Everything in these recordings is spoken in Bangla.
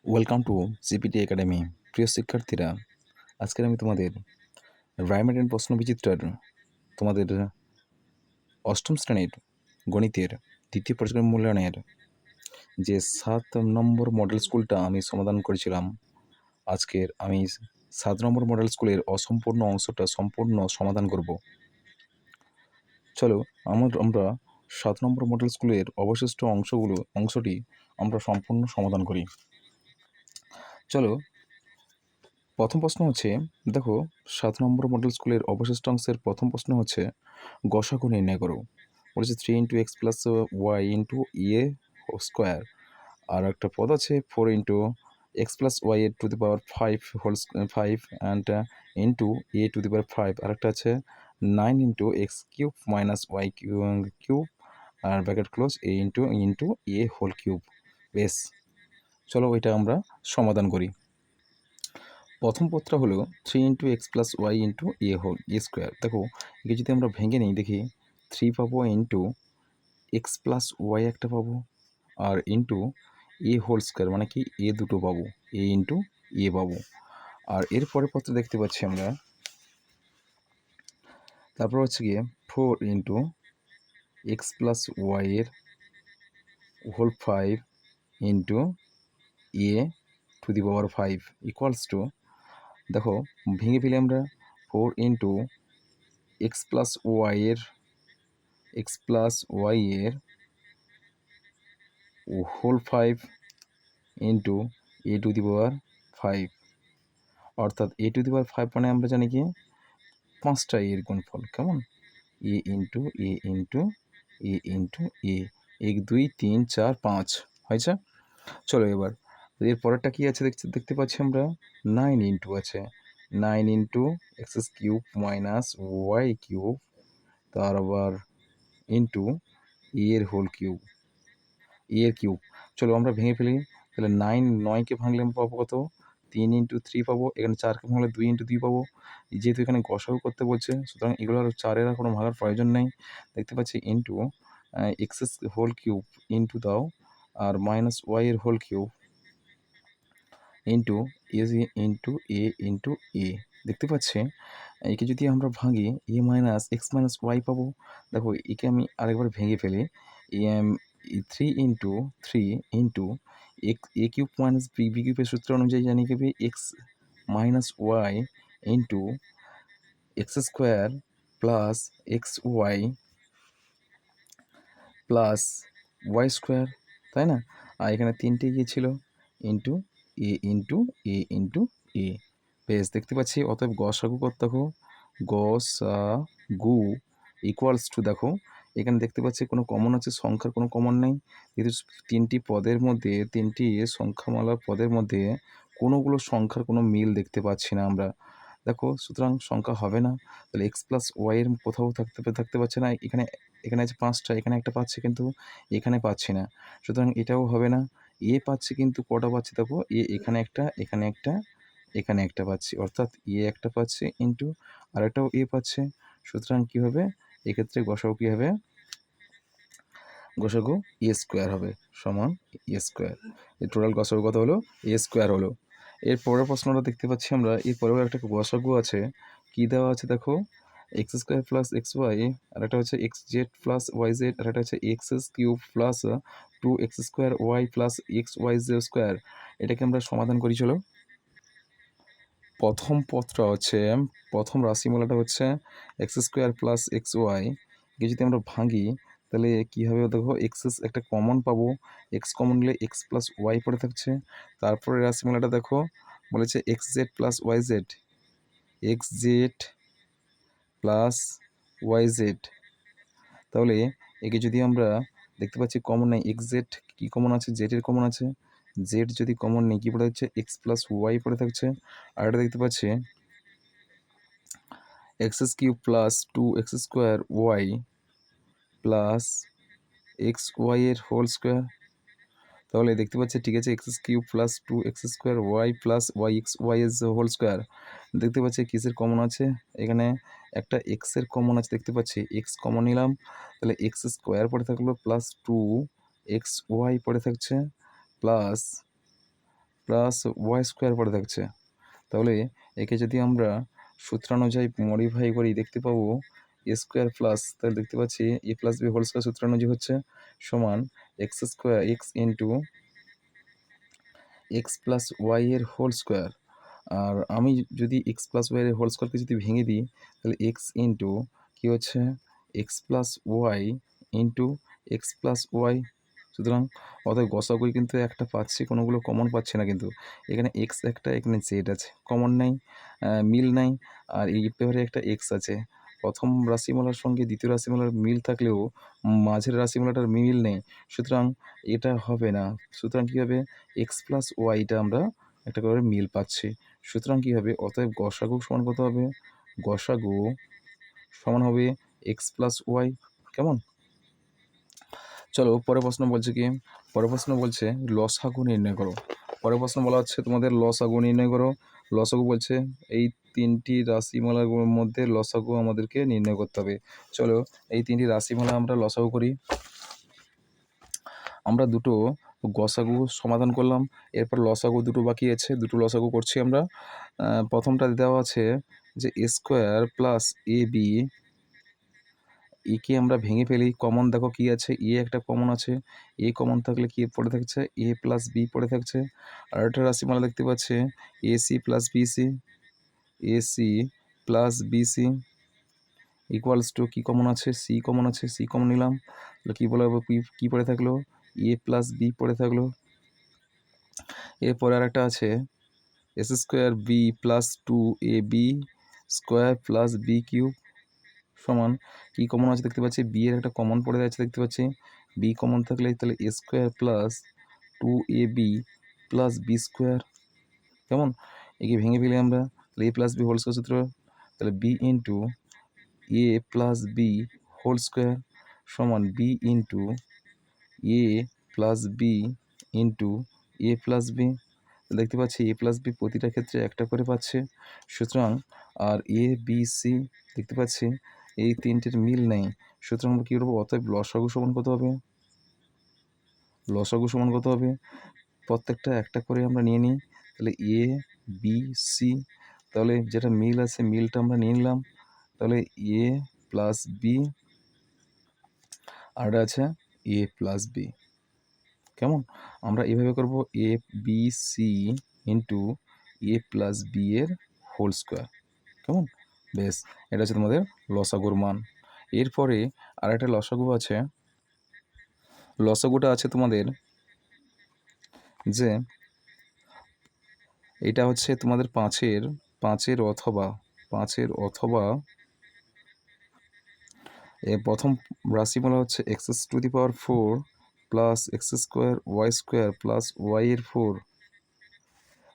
Welcome to GPT academy. প্রিয় শিক্ষার্থীরা, আজকের আমি তোমাদের রাইমার অ্যান্ড প্রশ্নবিচিত্রার তোমাদের অষ্টম শ্রেণীর গণিতের দ্বিতীয় পর্যায়ের মূল্যায়নের যে 7 নম্বর মডেল স্কুলটা আমি সমাধান করেছিলাম, আজকের আমি 7 নম্বর মডেল স্কুলের অসম্পূর্ণ অংশটা সম্পূর্ণ সমাধান করব। চলো আমরা 7 নম্বর মডেল স্কুলের অবশিষ্ট অংশটি আমরা সম্পূর্ণ সমাধান করি। চলো, প্রথম প্রশ্ন হচ্ছে, দেখো, 7 নম্বর মডেল স্কুলের অবশিষ্ট অংশের প্রথম প্রশ্ন হচ্ছে গসাগু নির্ণয় করো। বলেছে 3 × x + y স্কোয়ার, আর একটা পদ আছে 4 × x + y to the power 5 and a to the power 5, আর একটা আছে 9 × x³ - y³ আর bracket close a × a whole cube. বেশ, চলো এটা আমরা সমাধান করি। প্রথম পদটা হলো 3 × x + y দেখো, একে যদি আমরা ভেঙে নিই, দেখি 3 পাবো, x + y একটা পাবো, আর a² মানে কি a দুটো পাবো, a পাবো। আর এর পরের পদটা দেখতে পাচ্ছি আমরা, তারপর হচ্ছে গিয়ে 4 × x + y a to the power 5 equals to, দেখো ভেঙে ফেলে আমরা 4 × x + y whole 5 a to the power 5, অর্থাৎ a টু দি পাওয়ার 5 মানে আমরা জানি কি 5টা এর গুণফল, কেমন, a × a × a × a 1 2 3 4 5 হয়েছে। চলো এবার এর পরেরটা কি আছে দেখতে পাচ্ছি আমরা, 9 আছে, 9 × x³ - y³ তার আবার a এর কিউব। চলো আমরা ভেঙে ফেলি, তাহলে 9কে ভাঙলে আমরা পাবো কত, 3 × 3 পাবো, এখানে 4কে ভাঙলে 2 × 2 পাবো। যেহেতু এখানে গসাগু করতে বলছে, সুতরাং এগুলো আর 4-এর আর কোনো ভাঙার প্রয়োজন নেই। দেখতে পাচ্ছি x³ দাও, আর -y³ a দেখতে পাচ্ছি। একে যদি আমরা ভাঙি, a - x - y পাবো। দেখো একে আমি আরেকবার ভেঙে ফেলি, 3 × a³ - b³ সূত্র অনুযায়ী জানি কি x - y x² plus xy plus y², তাই না? আর এখানে 3টে গিয়েছিল a বেশ, দেখতে পাচ্ছি। অতএব গসাগু করতে হবে, গসাগু ইকুয়ালস টু, দেখো এখানে দেখতে পাচ্ছি কোনো কমন আছে, সংখ্যার কোনো কমন নেই, কিন্তু 3টি সংখ্যামালার পদের মধ্যে কোনোগুলো সংখ্যার কোনো মিল দেখতে পাচ্ছি না আমরা। দেখো, সুতরাং সংখ্যা হবে না। তাহলে x + y এর কোথাও থাকতে পারছে না। এখানে আছে 5টা, এখানে একটা পাচ্ছি, কিন্তু এখানে পাচ্ছি না, সুতরাং এটাও হবে না। পাচ্ছি, কিন্তু কটা পাচ্ছি দেখো, এখানে একটা, এখানে একটা, এখানে একটা পাচ্ছি, অর্থাৎ একটা পাচ্ছি আরেকটাও পাচ্ছে। সুতরাং কী হবে, এক্ষেত্রে গসাগু কী হবে, গসাগু a² হবে, সমান a²। এই টোটাল গসাগু কত হলো, a² হলো। এর পরের প্রশ্নটা দেখতে পাচ্ছি আমরা, এর পরেও একটা গসাগু আছে। কি দেওয়া আছে দেখো, x² + xy, আর একটা হচ্ছে xz + yz, আর একটা হচ্ছে x³ + 2x² y + xyz²। এটাকে আমরা সমাধান করি। চলো, প্রথম পদটা হচ্ছে, প্রথম রাশিমালাটা হচ্ছে x² + xy। কে যদি আমরা ভাঙি, তাহলে কী হবে দেখো, একটা কমন পাবো, এক্স কমন নিলে x + y পড়ে থাকছে। তারপরে রাশিমালাটা দেখো, বলেছে xz + yz, xz + yz। তাহলে একে যদি আমরা দেখতে পাচ্ছি কমন নেই, xz কি কমন আছে, জেডের কমন আছে, জেড যদি কমন নেই, কী পড়ে যাচ্ছে, x + y পড়ে থাকছে। আর এটা দেখতে পাচ্ছি x³ + 2x² y + xy এর হোল স্কোয়ার। তাহলে দেখতে পাচ্ছি, ঠিক আছে, x³ + 2x² y + yxy এর হোল স্কোয়ার। দেখতে পাচ্ছি কিসের কমন আছে, এখানে একটা এক্সের কমন আছে, দেখতে পাচ্ছি এক্স কমন নিলাম, তাহলে x² পড়ে থাকলো, +2xy পড়ে থাকছে, প্লাস প্লাস ওয়াই স্কোয়ার পড়ে থাকছে। তাহলে একে যদি আমরা সূত্রানুযায়ী মডিফাই করি দেখতে পাবো এ স্কোয়ার প্লাস, তাহলে দেখতে পাচ্ছি a plus b whole square সূত্রানুযায়ী হচ্ছে সমান x square x into x plus Y এর হোল স্কোয়ার। আর আমি যদি এক্স প্লাস ওয়াই এর হোল স্কোয়ারকে যদি ভেঙে দিই তাহলে এক্স ইন্টু কী হচ্ছে x plus y into x plus y. সুতরাং অতএব গসাগুই কিন্তু একটা পাচ্ছি, কোনোগুলো কমন পাচ্ছি না, কিন্তু এখানে এক্স একটা, এখানে জেড আছে, কমন নাই, মিল নাই। আর এই পেপারে একটা এক্স আছে। প্রথম রাশিমালার সঙ্গে দ্বিতীয় রাশিমালার মিল থাকলেও মাঝের রাশিমালাটার মিল নেই, সুতরাং এটা হবে না। সুতরাং কী হবে, এক্স প্লাস ওয়াইটা আমরা একটা করে মিল পাচ্ছি। সুতরাং কী হবে, অতএব গসাগু সমান কত হবে, গসাগু সমান হবে এক্স প্লাস ওয়াই। কেমন? চলো পরের প্রশ্ন বলছে কি, পরের প্রশ্ন বলছে লসাগু নির্ণয় করো। পরের প্রশ্ন বলা হচ্ছে তোমাদের লসাগু নির্ণয় করো। লসাগু বলছে এই তিনটি রাশিমালার মধ্যে লসাগু আমাদেরকে নির্ণয় করতে হবে। চলো এই তিনটি রাশিমালা আমরা লসাগু করি। আমরা দুটো গসাগু সমাধান করলাম, এরপর লসাগু দুটো বাকি আছে, দুটো লসাগু করছি আমরা। প্রথমটা দেওয়া আছে যে এ স্কোয়ার প্লাস এ বি, একে আমরা ভেঙে ফেলি, কমন দেখো কি আছে, এ একটা কমন আছে, এ কমন থাকলে কি পড়ে থাকছে, এ প্লাস বি পড়ে থাকছে। আর একটা রাশিমালা দেখতে পাচ্ছে a c plus b c, a c plus b c equals to কী কমন আছে, সি কমন আছে, সি কমন নিলাম, তাহলে কী বলা হবে, কী পড়ে থাকলো, এ প্লাস বি পড়ে থাকলো। এরপরে আর একটা আছে S square B plus two A B square plus B cube সমান কি কমন আছে দেখতে পাচ্ছি, বি এর একটা কমন পড়ে যাচ্ছে দেখতে পাচ্ছি, বি কমন থাকলে তাহলে A square plus two A B plus B square. কেমন? একে ভেঙে ফেলি আমরা, তাহলে এ প্লাস বি হোল স্কোয়ার সূত্র, তাহলে বি ইন্টু এ প্লাস বি হোল স্কোয়ার সমান বি ইন্টু এ প্লাস বি ইন্টু এ প্লাস বি। দেখতে পাচ্ছি এ প্লাস বি প্রতিটা ক্ষেত্রে একটা করে পাচ্ছে, সুতরাং আর এ বি সি দেখতে পাচ্ছি এই তিনটের মিল নেই, সুতরাং আমরা কী করবো, অতএব লসাগু সমান কত হবে, লসাগু সমান কত হবে, প্রত্যেকটা একটা করে আমরা নিয়ে নিই, তাহলে এ বি সি, তাহলে যেটা মিল আছে মিলটা আমরা নিয়ে নিলাম, তাহলে এ প্লাস বি আর আছে এ প্লাস বি। কেমন? আমরা এভাবে করব A B C into A plus B এর হোল স্কোয়ার। কেমন? বেশ, এটা হচ্ছে তোমাদের লসাগুর মান। এরপরে আর একটা লসাগু আছে, লসাগুটা আছে তোমাদের যে এটা হচ্ছে তোমাদের পাঁচের অথবা প্রথম রাশিমালা হচ্ছে x to the power 4 plus x square Y square plus Y এর 4।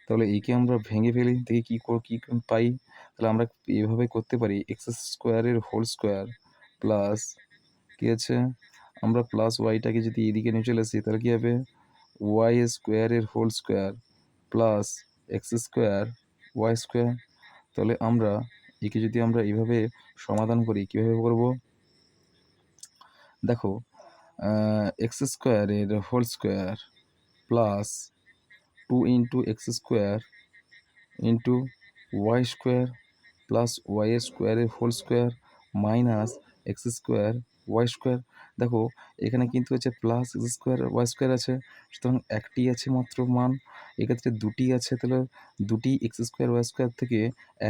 তাহলে একে আমরা ভেঙে ফেলি, দেখি কী পাই। তাহলে আমরা এভাবে করতে পারি, এক্স স্কোয়ারের হোল স্কোয়ার প্লাস কী আছে, আমরা প্লাস ওয়াইটাকে যদি এদিকে নিয়ে চলে আসি তাহলে কী হবে, ওয়াই স্কোয়ারের whole square plus x square Y square. তাহলে আমরা একে যদি আমরা এইভাবে সমাধান করি, কীভাবে করব দেখো, এক্স স্কোয়ারের whole square plus 2 into x square into Y square plus Y স্কোয়ারের whole square minus X square Y square. দেখো এখানে কিন্তু হচ্ছে plus x square Y square আছে, সুতরাং একটি আছে মাত্র মান, এক্ষেত্রে দুটি আছে, তাহলে দুটি এক্স স্কোয়ার ওয়াই স্কোয়ার থেকে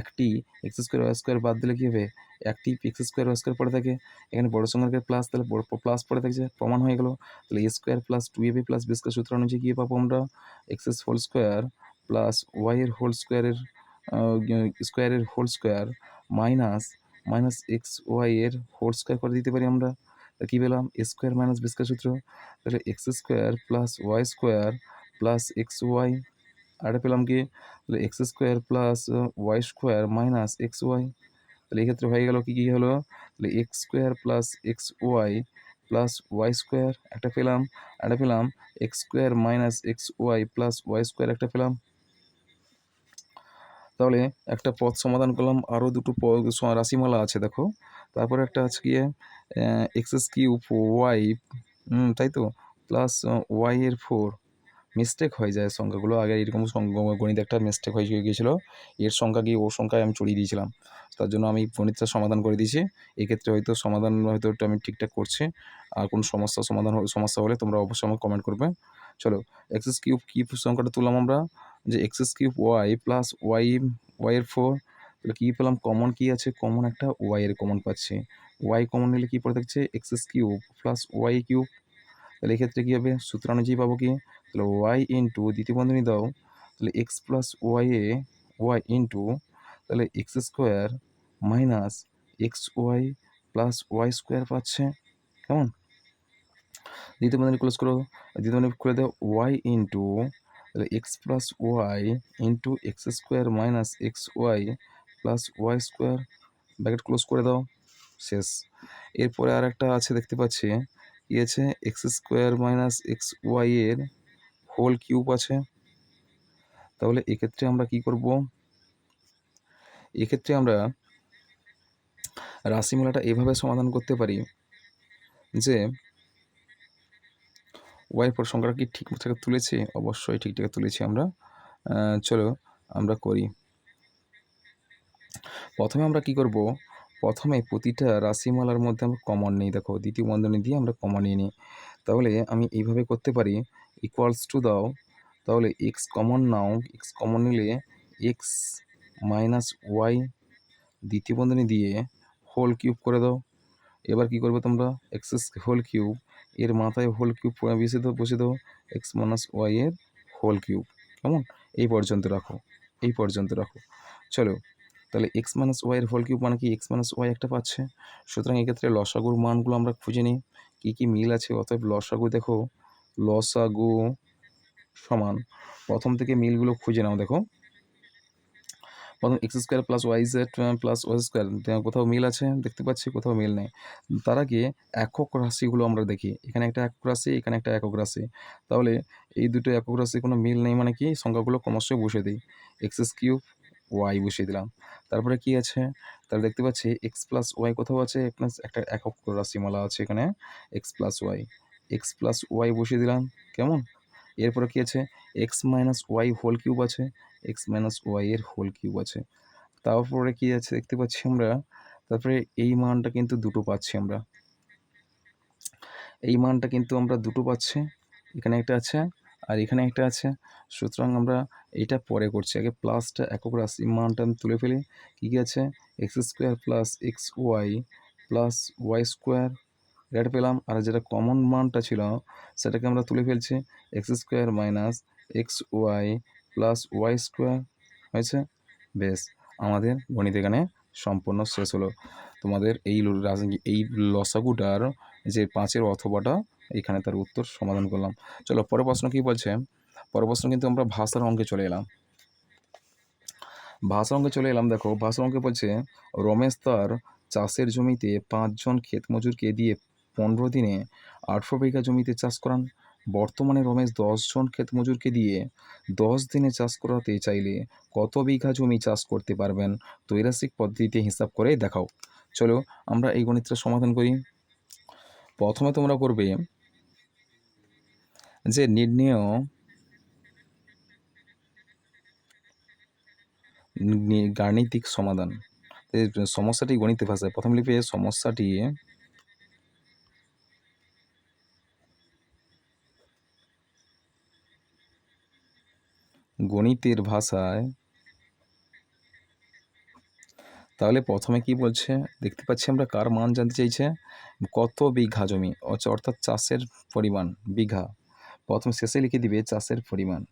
একটি এক্স স্কোয়ার ওয়াই স্কোয়ার বাদ দিলে কী হবে, একটি এক্স স্কোয়ার ওয়াই স্কোয়ার পড়ে থাকে, এখানে বড় সংখ্যার প্লাস, তাহলে প্লাস পড়ে থাকছে, প্রমাণ হয়ে গেল। তাহলে A square plus two A B plus B square সূত্র অনুযায়ী কী পাবো আমরা, X whole square plus Y এর হোল স্কোয়ারের স্কোয়ারের whole square minus x Y এর হোল স্কোয়ার করে দিতে পারি আমরা। কী পেলাম, A square minus B square সূত্র, তাহলে x square plus Y square plus x Y. আর পেলাম কি, তাহলে x square plus Y square minus x Y. তাহলে এক্ষেত্রে হয়ে গেল কী হলো, তাহলে x square plus x y plus Y square একটা পেলাম, আর পেলাম x square minus x y plus Y square একটা পেলাম। তাহলে একটা পদ সমাধান করলাম, আরও দুটো রাশিমালা আছে দেখো, তারপরে একটা আছে গিয়ে এক্স কিউব ওয়াই, তাই তো, প্লাস ওয়াই এর 4, মিস্টেক হয়ে যায় সংখ্যাগুলো। আগে এরকম গণিতে একটা মিস্টেক হয়ে গিয়েছিলো, এর সংখ্যা কি ওর সংখ্যায় আমি চড়িয়ে দিয়েছিলাম, তার জন্য আমি গণিতটা সমাধান করে দিয়েছি। এক্ষেত্রে হয়তো সমাধান হয়তো একটু আমি ঠিকঠাক করছি। আর কোনো সমস্যা হলে তোমরা অবশ্যই আমাকে কমেন্ট করবে। চলো, এক্স কিউব কী সংখ্যাটা তুললাম আমরা, যে এক্স কিউব ওয়াই প্লাস ওয়াইয়ের 4, তাহলে কী পেলাম, কমন কী আছে, কমন একটা ওয়াইয়ের কমন পাচ্ছি। ওয়াই কমন নিলে কী পড়ে থাকছে, x cube plus y cube. তাহলে এক্ষেত্রে কী হবে, সূত্র অনুযায়ী পাবো কি, তাহলে ওয়াই ইন্টু দ্বিতীয় বন্ধনী দাও, তাহলে এক্স প্লাস ওয়াই ইন্টু তাহলে x square minus x y plus Y square পাচ্ছে। কেমন, দ্বিতীয় বন্ধনী ক্লোজ করো, দ্বিতীয় বন্ধনী করে দাও ওয়াই ইন্টু তাহলে x plus y into x square minus x y plus Y square, bracket close করে দাও, শেষ। এরপরে আর একটা আছে দেখতে পাচ্ছি, কি আছে, x square minus x Y এর হোল কিউব আছে। তাহলে এক্ষেত্রে আমরা কি করব, এক্ষেত্রে আমরা রাশিমালাটা এভাবে সমাধান করতে পারি যে ওয়াই পর সংখ্যাটা কি ঠিকঠাক তুলেছি, অবশ্যই ঠিকঠাক তুলেছি আমরা। চলো আমরা করি। প্রথমে আমরা কি করব, প্রথমে প্রতিটা রাশিমালার মধ্যে আমরা কমন নিই, দেখো দ্বিতীয় বন্ধনী দিয়ে আমরা কমন নিয়ে নিই। তাহলে আমি এইভাবে করতে পারি, ইকুয়ালস টু দাও, তাহলে এক্স কমন নাও, এক্স কমন নিলে এক্স মাইনাস ওয়াই দ্বিতীয় বন্ধনী দিয়ে হোল কিউব করে দাও। এবার কি করবে তোমরা, এক্স হোল কিউব এর মাথায় হোল কিউব বসে দাও এক্স মাইনাস ওয়াই এর হোল কিউব। কেমন, এই পর্যন্ত রাখো, এই পর্যন্ত রাখো। চলো, তাহলে এক্স মাইনাস ওয়াই এর হোল কিউব মানে কি, এক্স মাইনাস ওয়াই একটা পাচ্ছে। সুতরাং এক্ষেত্রে লসাগুর মানগুলো আমরা খুঁজে নিই, কী কী মিল আছে। অতএব লসাগু, দেখো লসাগু সমান, প্রথম থেকে মিলগুলো খুঁজে নাও। দেখো প্রথম x square plus y z plus Y square, কোথাও মিল আছে দেখতে পাচ্ছি, কোথাও মিল নেই। তার আগে একক রাশিগুলো আমরা দেখি, এখানে একটা একক রাশি, এখানে একটা একক রাশি। তাহলে এই দুটো একক রাশি কোনো মিল নেই মানে কি, সংখ্যাগুলো ক্রমশই বসিয়ে দিই, এক্স কিউব ওয়াই বসিয়ে দিলাম। তারপরে কি আছে, তাহলে দেখতে পাচ্ছি এক্স প্লাস ওয়াই কোথাও আছে, একটা একক রাশিমালা আছে এখানে, এক্স প্লাস ওয়াই বসিয়ে দিলাম। কেমন, এরপরে কি আছে, x minus y whole cube আছে, এক্স মাইনাস ওয়াই এর হোল কিউব আছে। তারপরে কি আছে দেখতে পাচ্ছি আমরা, তারপরে এই মানটা কিন্তু দুটো পাচ্ছি আমরা, এই মানটা কিন্তু আমরা দুটো পাচ্ছি, এখানে একটা আছে আর এখানে একটা আছে। সুতরাং আমরা এটা পরে করছি, আগে প্লাসটা একক রাশি মানটা আমি তুলে ফেলি। কী কী আছে, x square plus x y plus Y square, এটা পেলাম। আর যেটা কমন মানটা ছিল সেটাকে আমরা তুলে ফেলছি, x square minus x y plus Y square হয়েছে। বেশ, আমাদের গণিত এখানে সম্পূর্ণ শেষ হলো। তোমাদের এই লসাগুটার যে 5-এর অথবাটা এখানে তার উত্তর সমাধান করলাম। চলো পরের প্রশ্ন কী বলছে, পরের প্রশ্ন কিন্তু আমরা ভাষার অঙ্কে চলে এলাম। ভাষার অঙ্কে চলে এলাম, দেখো ভাষার অঙ্কে বলছে রমেশ তার চাষের জমিতে 5 জন ক্ষেত মজুরকে দিয়ে 15 দিনে 18 বিঘা জমিতে চাষ করান। বর্তমানে রমেশ 10 জন ক্ষেত মজুরকে দিয়ে 10 দিনে চাষ করাতে চাইলে কত বিঘা জমি চাষ করতে পারবেন, ত্রৈরাসিক পদ্ধতিতে হিসাব করে দেখাও। চলো আমরা এই গণিতটা সমাধান করি। প্রথমে তোমরা করবে যে নির্ণেয় গাণিতিক সমাধান, সমস্যাটি গণিতের ভাষায় প্রথম লিখবে, সমস্যাটি গণিতের ভাষায়। তাহলে প্রথমে কি বলছে দেখতে পাচ্ছি আমরা, কার মান জানতে চাইছে, কত বিঘা জমি, অর্থাৎ চাষের পরিমাণ বিঘা। প্রথম শেষে লিখে দিবে চাষের পরিমাণ,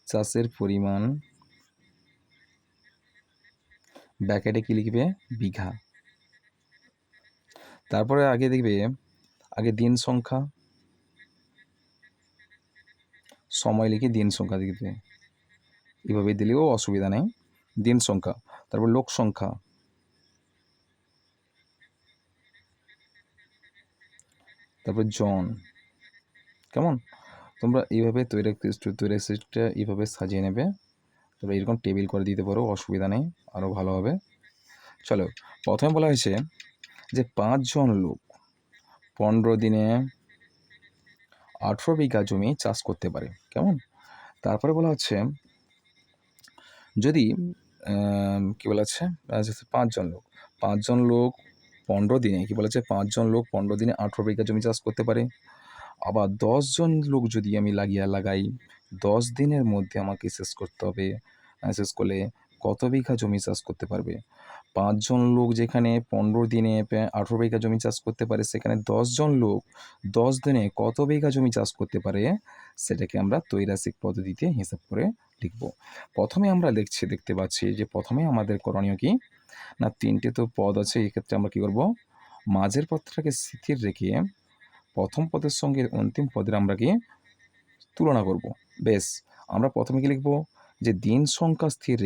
চাষের পরিমাণ ব্র্যাকেটে কি লিখবে, বিঘা। তারপরে আগে দেখবে, আগে দিন সংখ্যা, সময় লিখে দিন সংখ্যা লিখবে, এভাবে দিলেও অসুবিধা নেই, দিন সংখ্যা। তারপর লোক সংখ্যা, তারপর জন। কেমন, তোমরা এইভাবে তৈরি সিটটা এইভাবে সাজিয়ে নেবে, তবে এরকম টেবিল করে দিতে পারো, অসুবিধা নেই, আরও ভালো হবে। চলো প্রথমে বলা হয়েছে যে 5 জন লোক 15 দিনে 18 বিঘা জমি চাষ করতে পারে। কেমন? তারপরে বলা হচ্ছে যদি কি বলা আছে 5 জন লোক 5 জন লোক 15 দিনে কি বলেছে 5 জন লোক 15 দিনে 18 বিঘা জমি চাষ করতে পারে। আবার 10 জন লোক যদি আমি লাগাই 10 দিনের মধ্যে আমাকে শেষ করতে হবে। শেষ করলে কত বিঘা জমি চাষ করতে পারবে? 5 জন লোক যেখানে 15 দিনে 18 বিঘা জমি চাষ করতে পারে, সেখানে 10 জন লোক 10 দিনে কত বিঘা জমি চাষ করতে পারে, সেটাকে আমরা ত্রৈরাসিক পদ্ধতিতে হিসাব করে লিখব। প্রথমে আমরা দেখতে পাচ্ছি যে প্রথমে আমাদের করণীয় কি না, 3টে তো পদ আছে। এক্ষেত্রে আমরা কি করব, মাঝের পদটাকে স্থির রেখে প্রথম পদের সঙ্গে অন্তিম পদের আমরা কি তুলনা করব। বেশ, আমরা প্রথমে কি লিখব যে দিন সংখ্যা স্থির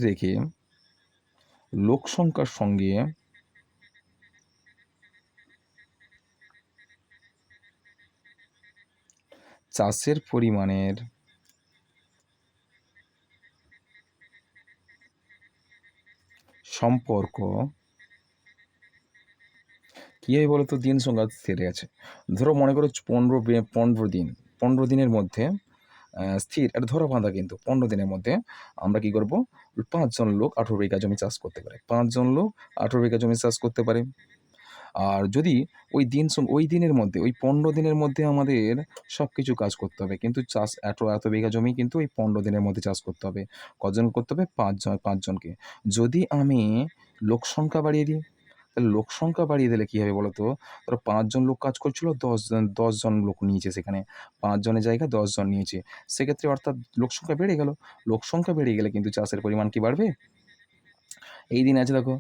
রেখে লোক সংখ্যার সঙ্গে চাষের পরিমাণের সম্পর্ক কী হয় বলো তো? দিন সংখ্যা স্থির আছে। ধরো মনে করো 15 দিনের মধ্যে স্থির এটা ধরো বাঁধা, কিন্তু 15 দিনের মধ্যে আমরা কি করব, 5 জন লোক 18 বিঘা জমি চাষ করতে পারে। 5 জন লোক 18 বিঘা জমি চাষ করতে পারে। আর যদি ওই দিনের মধ্যে ওই 15 দিনের মধ্যে আমাদের সব কিছু কাজ করতে হবে, কিন্তু চাষ এত বিঘা জমি কিন্তু ওই 15 দিনের মধ্যে চাষ করতে হবে। কজন করতে হবে? 5 জনকে। যদি আমি লোক সংখ্যা বাড়িয়ে দিই, তাহলে লোক সংখ্যা বাড়িয়ে দিলে কী হবে বলো তো? ধরো 5 জন লোক কাজ করছিল, 10 জন লোক নিয়েছে, সেখানে 5 জনের জায়গায় 10 জন নিয়েছে। সেক্ষেত্রে অর্থাৎ লোক সংখ্যা বেড়ে গেল। লোক সংখ্যা বেড়ে গেলে কিন্তু চাষের পরিমাণ কি বাড়বে? এই দিন আছে দেখো,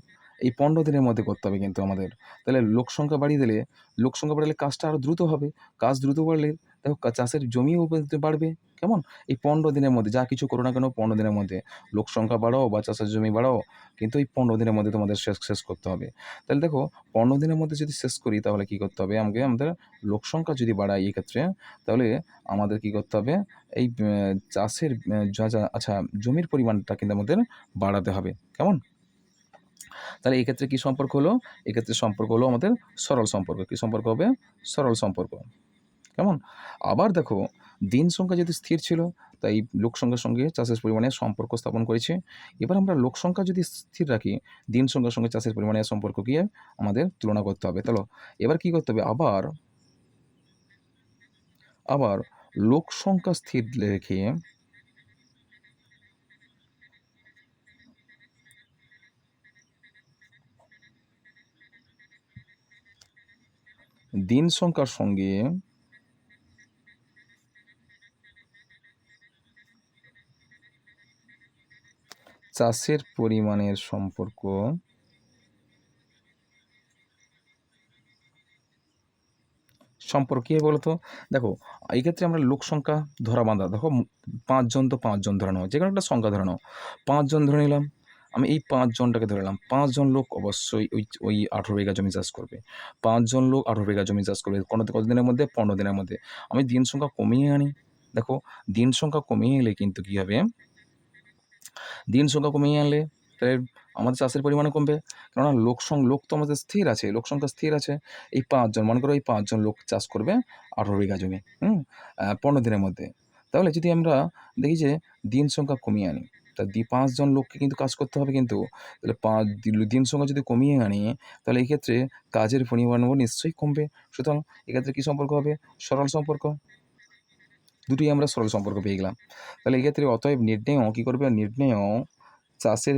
এই 15 দিনের মধ্যে করতে হবে কিন্তু আমাদের। তাহলে লোক সংখ্যা বাড়ালে কাজটা আরও দ্রুত হবে। কাজ দ্রুত বাড়লে দেখো চাষের জমিও বাড়বে। কেমন? এই 15 দিনের মধ্যে যা কিছু করো না কেন 15 দিনের মধ্যে লোক সংখ্যা বাড়াও বা চাষের জমি বাড়াও, কিন্তু এই 15 দিনের মধ্যে তোমাদের শেষ করতে হবে। তাহলে দেখো 15 দিনের মধ্যে যদি শেষ করি তাহলে কী করতে হবে? আমাদের লোক সংখ্যা যদি বাড়াই এক্ষেত্রে, তাহলে আমাদের কী করতে হবে? এই চাষের আচ্ছা জমির পরিমাণটা কিন্তু আমাদের বাড়াতে হবে। কেমন? তাহলে এক্ষেত্রে কী সম্পর্ক হলো? এক্ষেত্রে সম্পর্ক হলো আমাদের সরল সম্পর্ক। কী সম্পর্ক হবে? সরল সম্পর্ক। কেমন? আবার দেখো, দিন সংখ্যা যদি স্থির ছিল, তাই লোক সংখ্যার সঙ্গে চাষের পরিমাণের সম্পর্ক স্থাপন করেছি। এবার আমরা লোক সংখ্যা যদি স্থির রাখি, দিন সংখ্যার সঙ্গে চাষের পরিমাণের সম্পর্ক গিয়ে আমাদের তুলনা করতে হবে। চলো এবার কী করতে হবে? আবার লোক সংখ্যা স্থির রেখে দিন সংখ্যার সঙ্গে চাষের পরিমাণের সম্পর্ক কী হয় বলো তো? দেখো এই ক্ষেত্রে আমরা লোক সংখ্যা ধরা বাঁধা, দেখো 5 জন তো 5 জন ধরে নাও, যে কোনো একটা সংখ্যা ধরে নাও। 5 জন ধরে নিলাম, আমি এই 5 জনটাকে ধরে নিলাম। 5 জন লোক অবশ্যই ওই 18 বিঘা জমি চাষ করবে। 5 জন লোক 18 বিঘা জমি চাষ করবে কতদিনের মধ্যে? 15 দিনের মধ্যে। আমি দিন সংখ্যা কমিয়ে আনি। দেখো দিন সংখ্যা কমিয়ে এলে কিন্তু কী হবে? দিন সংখ্যা কমিয়ে আনলে তাহলে আমাদের চাষের পরিমাণও কমবে। কেননা লোক তো আমাদের স্থির আছে, লোক সংখ্যা স্থির আছে। এই 5 জন, মনে করো এই 5 জন লোক চাষ করবে 18 বিঘা জমি 15 দিনের মধ্যে। তাহলে যদি আমরা দেখি যে দিন সংখ্যা কমিয়ে আনি, তা 5 জন লোককে কিন্তু কাজ করতে হবে কিন্তু। তাহলে দিন সংখ্যা যদি কমিয়ে আনি, তাহলে এই ক্ষেত্রে কাজের পরিমাণও নিশ্চয়ই কমবে। সুতরাং এক্ষেত্রে কী সম্পর্ক হবে? সরল সম্পর্ক। দুটোই আমরা সরল সম্পর্ক পেয়ে গেলাম। তাহলে এক্ষেত্রে অতএব কী করবে? চাষের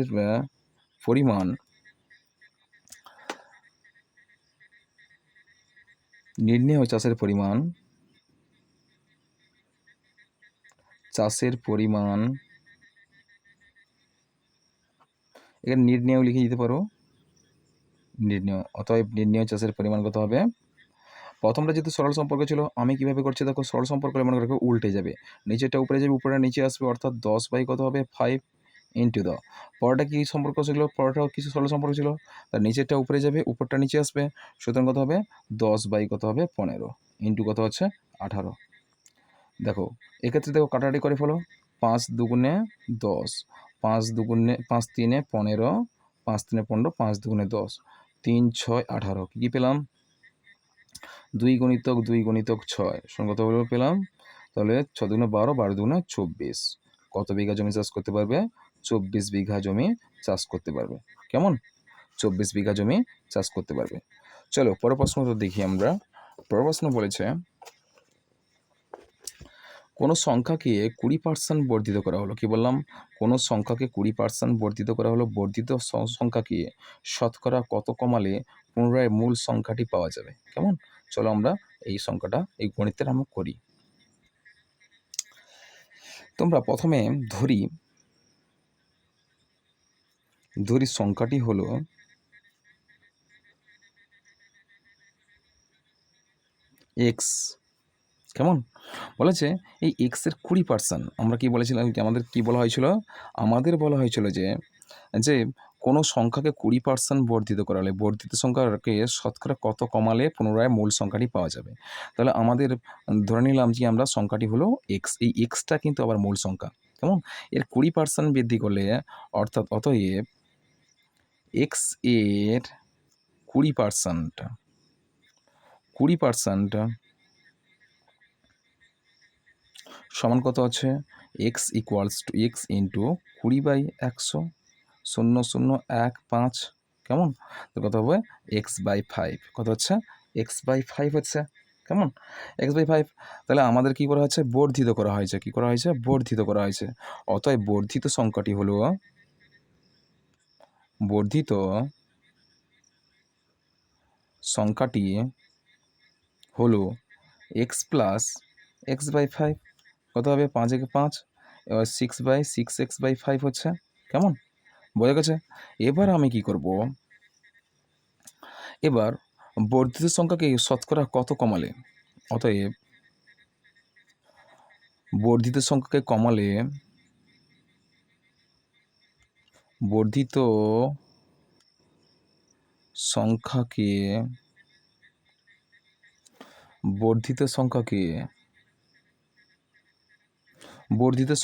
পরিমাণ এখানে নির্ণেয় লিখে দিতে পারো। অতএব চাষের পরিমাণ কত হবে? প্রথমটা যেহেতু সরল সম্পর্ক ছিল, আমি কীভাবে করছি দেখো, সরল সম্পর্ক হলে মনে রাখো উল্টে যাবে। নিচেরটা উপরে যাবে, উপরেটা নিচে আসবে, অর্থাৎ 10 বাই কত হবে? 5 ইন্টু পরেরটা কী সম্পর্ক ছিল? পরেরটাও কিছু সরল সম্পর্ক ছিল। তার নিচেরটা উপরে যাবে, উপরটা নিচে আসবে, সুতরাং কত হবে? 10 বাই কত হবে? 15 ইন্টু কত হচ্ছে? 18। দেখো এক্ষেত্রে দেখো কাটাকাটি করে ফেলো। 5 দুগুণে 10, 5 3 15, 5 3 15, 5 2 10, 3 6 18, কী পেলাম? 2 গুণিতক 2 গুণিতক 6 সমান কত পেলাম? তাহলে 6 2 12, 12 2 24। কত বিঘা জমি চাষ করতে পারবে? 24 বিঘা জমি চাষ করতে পারবে। কেমন? 24 বিঘা জমি চাষ করতে পারবে। চলো পরের প্রশ্নটা দেখি আমরা। পরের প্রশ্ন বলেছে, কোনো সংখ্যাকে 20% বর্ধিত করা হলো। কি বললাম? কোনো সংখ্যাকে 20% বর্ধিত করা হলো। বর্ধিত সংখ্যাকে শতকরা কত কমালে পুনরায় মূল সংখ্যাটি পাওয়া যাবে? কেমন? চলো আমরা এই সংখ্যাটা, এই গণিতের আমরা করি। তোমরা প্রথমে ধরি সংখ্যাটি হলো এক্স। কেমন? বলেছে এই এক্সের 20%, আমরা কি বলেছিলাম? আমাদের কি বলা হয়েছিল? আমাদের বলা হয়েছিল যে কোনো সংখ্যাকে 20% বর্ধিত করালে বর্ধিত সংখ্যাকে শতকরা কত কমালে পুনরায় মূল সংখ্যাটি পাওয়া যাবে। তাহলে আমাদের ধরে নিলাম যে আমরা সংখ্যাটি হলো এক্স। এই এক্সটা কিন্তু আবার মূল সংখ্যা। কেমন? এর 20% বৃদ্ধি করলে অর্থাৎ অতএব এক্স এর 20% সমান কত আছে? X equals to x into 20/100, 0.015। কেমন? তো কত হবে? x/5। কত হচ্ছে? x/5 হচ্ছে। কেমন? x/5। তাহলে আমাদের কি করা হয়েছে? বর্ধিত করা হয়েছে। কি করা হয়েছে? বর্ধিত করা হয়েছে। অতএব বর্ধিত সংখ্যাটি হলো x প্লাস x/5। কত হবে? 5 একে 5, এবার 6/6x/5 হচ্ছে। কেমন? বোঝা গেছে? এবার আমি কি করব? এবার বর্ধিত সংখ্যাকে শতকরা কত কমালে, অতএব বর্ধিত সংখ্যাকে কমালে বর্ধিত সংখ্যাকে বর্ধিত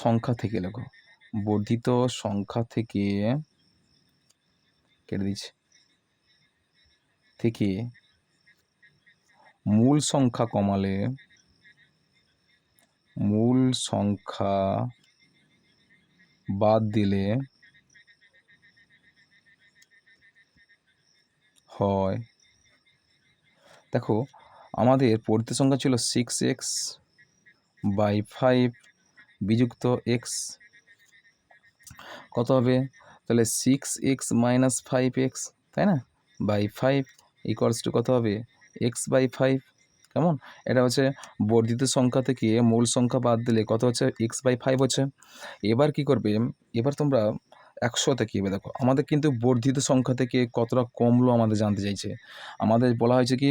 সংখ্যা থেকে লেখো। বর্ধিত সংখ্যা থেকে কেটে দিচ্ছি, থেকে মূল সংখ্যা কমালে মূল সংখ্যা বাদ দিলে হয়। দেখো আমাদের বর্ধিত সংখ্যা ছিল 6x/5 বিযুক্ত x। কত হবে? তাহলে 6x মাইনাস 5x, তাই না? বাই 5 ইকুয়ালস টু কত হবে? x/5। কেমন? এটা হচ্ছে বর্ধিত সংখ্যা থেকে মূল সংখ্যা বাদ দিলে কত হচ্ছে? x/5 হচ্ছে। এবার কি করবে? এবার তোমরা 100তে কী হবে দেখো। আমাদের কিন্তু বর্ধিত সংখ্যা থেকে কতটা কমলো আমাদের জানতে চাইছে। আমাদের বলা হয়েছে কি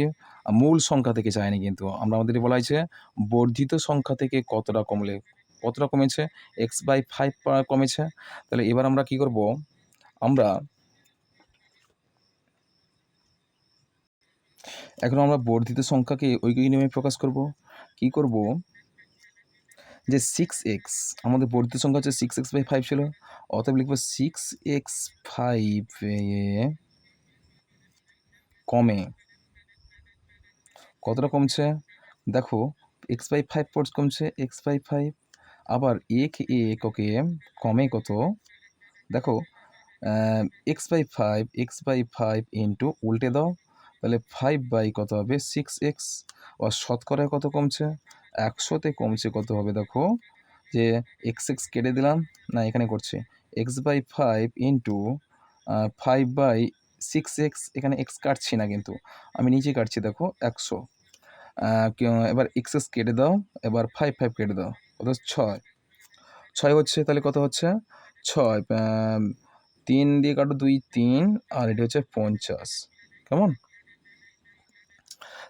মূল সংখ্যা থেকে চায়নি, কিন্তু আমাদের বলা হয়েছে বর্ধিত সংখ্যা থেকে কতটা কমেছে? x/5 কমেছে। তাহলে এবার আমরা কি করব? এখন আমরা বর্ধিত সংখ্যাকে ঐকিক নিয়মে প্রকাশ করব। কি করব? যে 6x, আমাদের বর্ধিত সংখ্যা হচ্ছে 6x/5 ছিল, অতএব লিখব 6x/5 কমে কতটা কমছে? দেখো x/5 কমছে, x/5। আবার এককে কমে কত? দেখো x/5 ইন্টু উল্টে দাও, তাহলে 5 কত হবে? 6x। আর শতকরায় কত কমছে? 100তে কমছে। কত হবে দেখো, যে x কেটে দিলাম, না এখানে করছি x/5 ইন্টু 5/6x। এখানে x কাটছি না, কিন্তু আমি নিচে কাটছি। দেখো 100। এবার x কেটে দাও, এবার 5 কেটে দাও, কত? 6 হচ্ছে। তাহলে কত হচ্ছে? 6 3 দিয়ে কাটো, 2 3, আর এটা হচ্ছে 50। কেমন?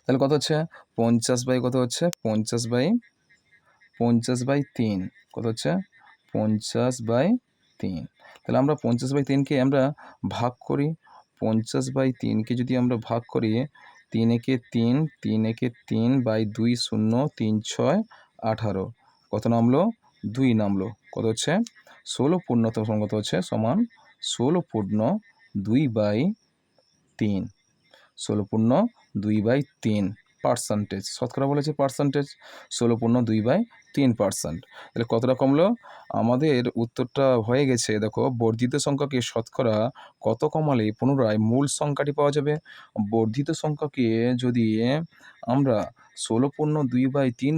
তাহলে কত হচ্ছে? 50 কত হচ্ছে? 50/3 কত হচ্ছে? 50/3। তাহলে আমরা 50/3কে আমরা ভাগ করি। 50/3কে যদি আমরা ভাগ করি, 3 একে 3, 3 একে 3/2 0, 3 6 18। কত নামলো? 2 নামলো। কত হচ্ছে? 16 পূর্ণতম কত হচ্ছে? সমান 16 পূর্ণ 2/3, 16/2/3 শতকরা বলেছে পার্সেন্টেজ, 16/2/3। তাহলে কতটা কমলো? আমাদের উত্তরটা হয়ে গেছে। দেখো, বর্ধিত সংখ্যাকে শতকরা কত কমালে পুনরায় মূল সংখ্যাটি পাওয়া যাবে? বর্ধিত সংখ্যাকে যদি আমরা 16/2/3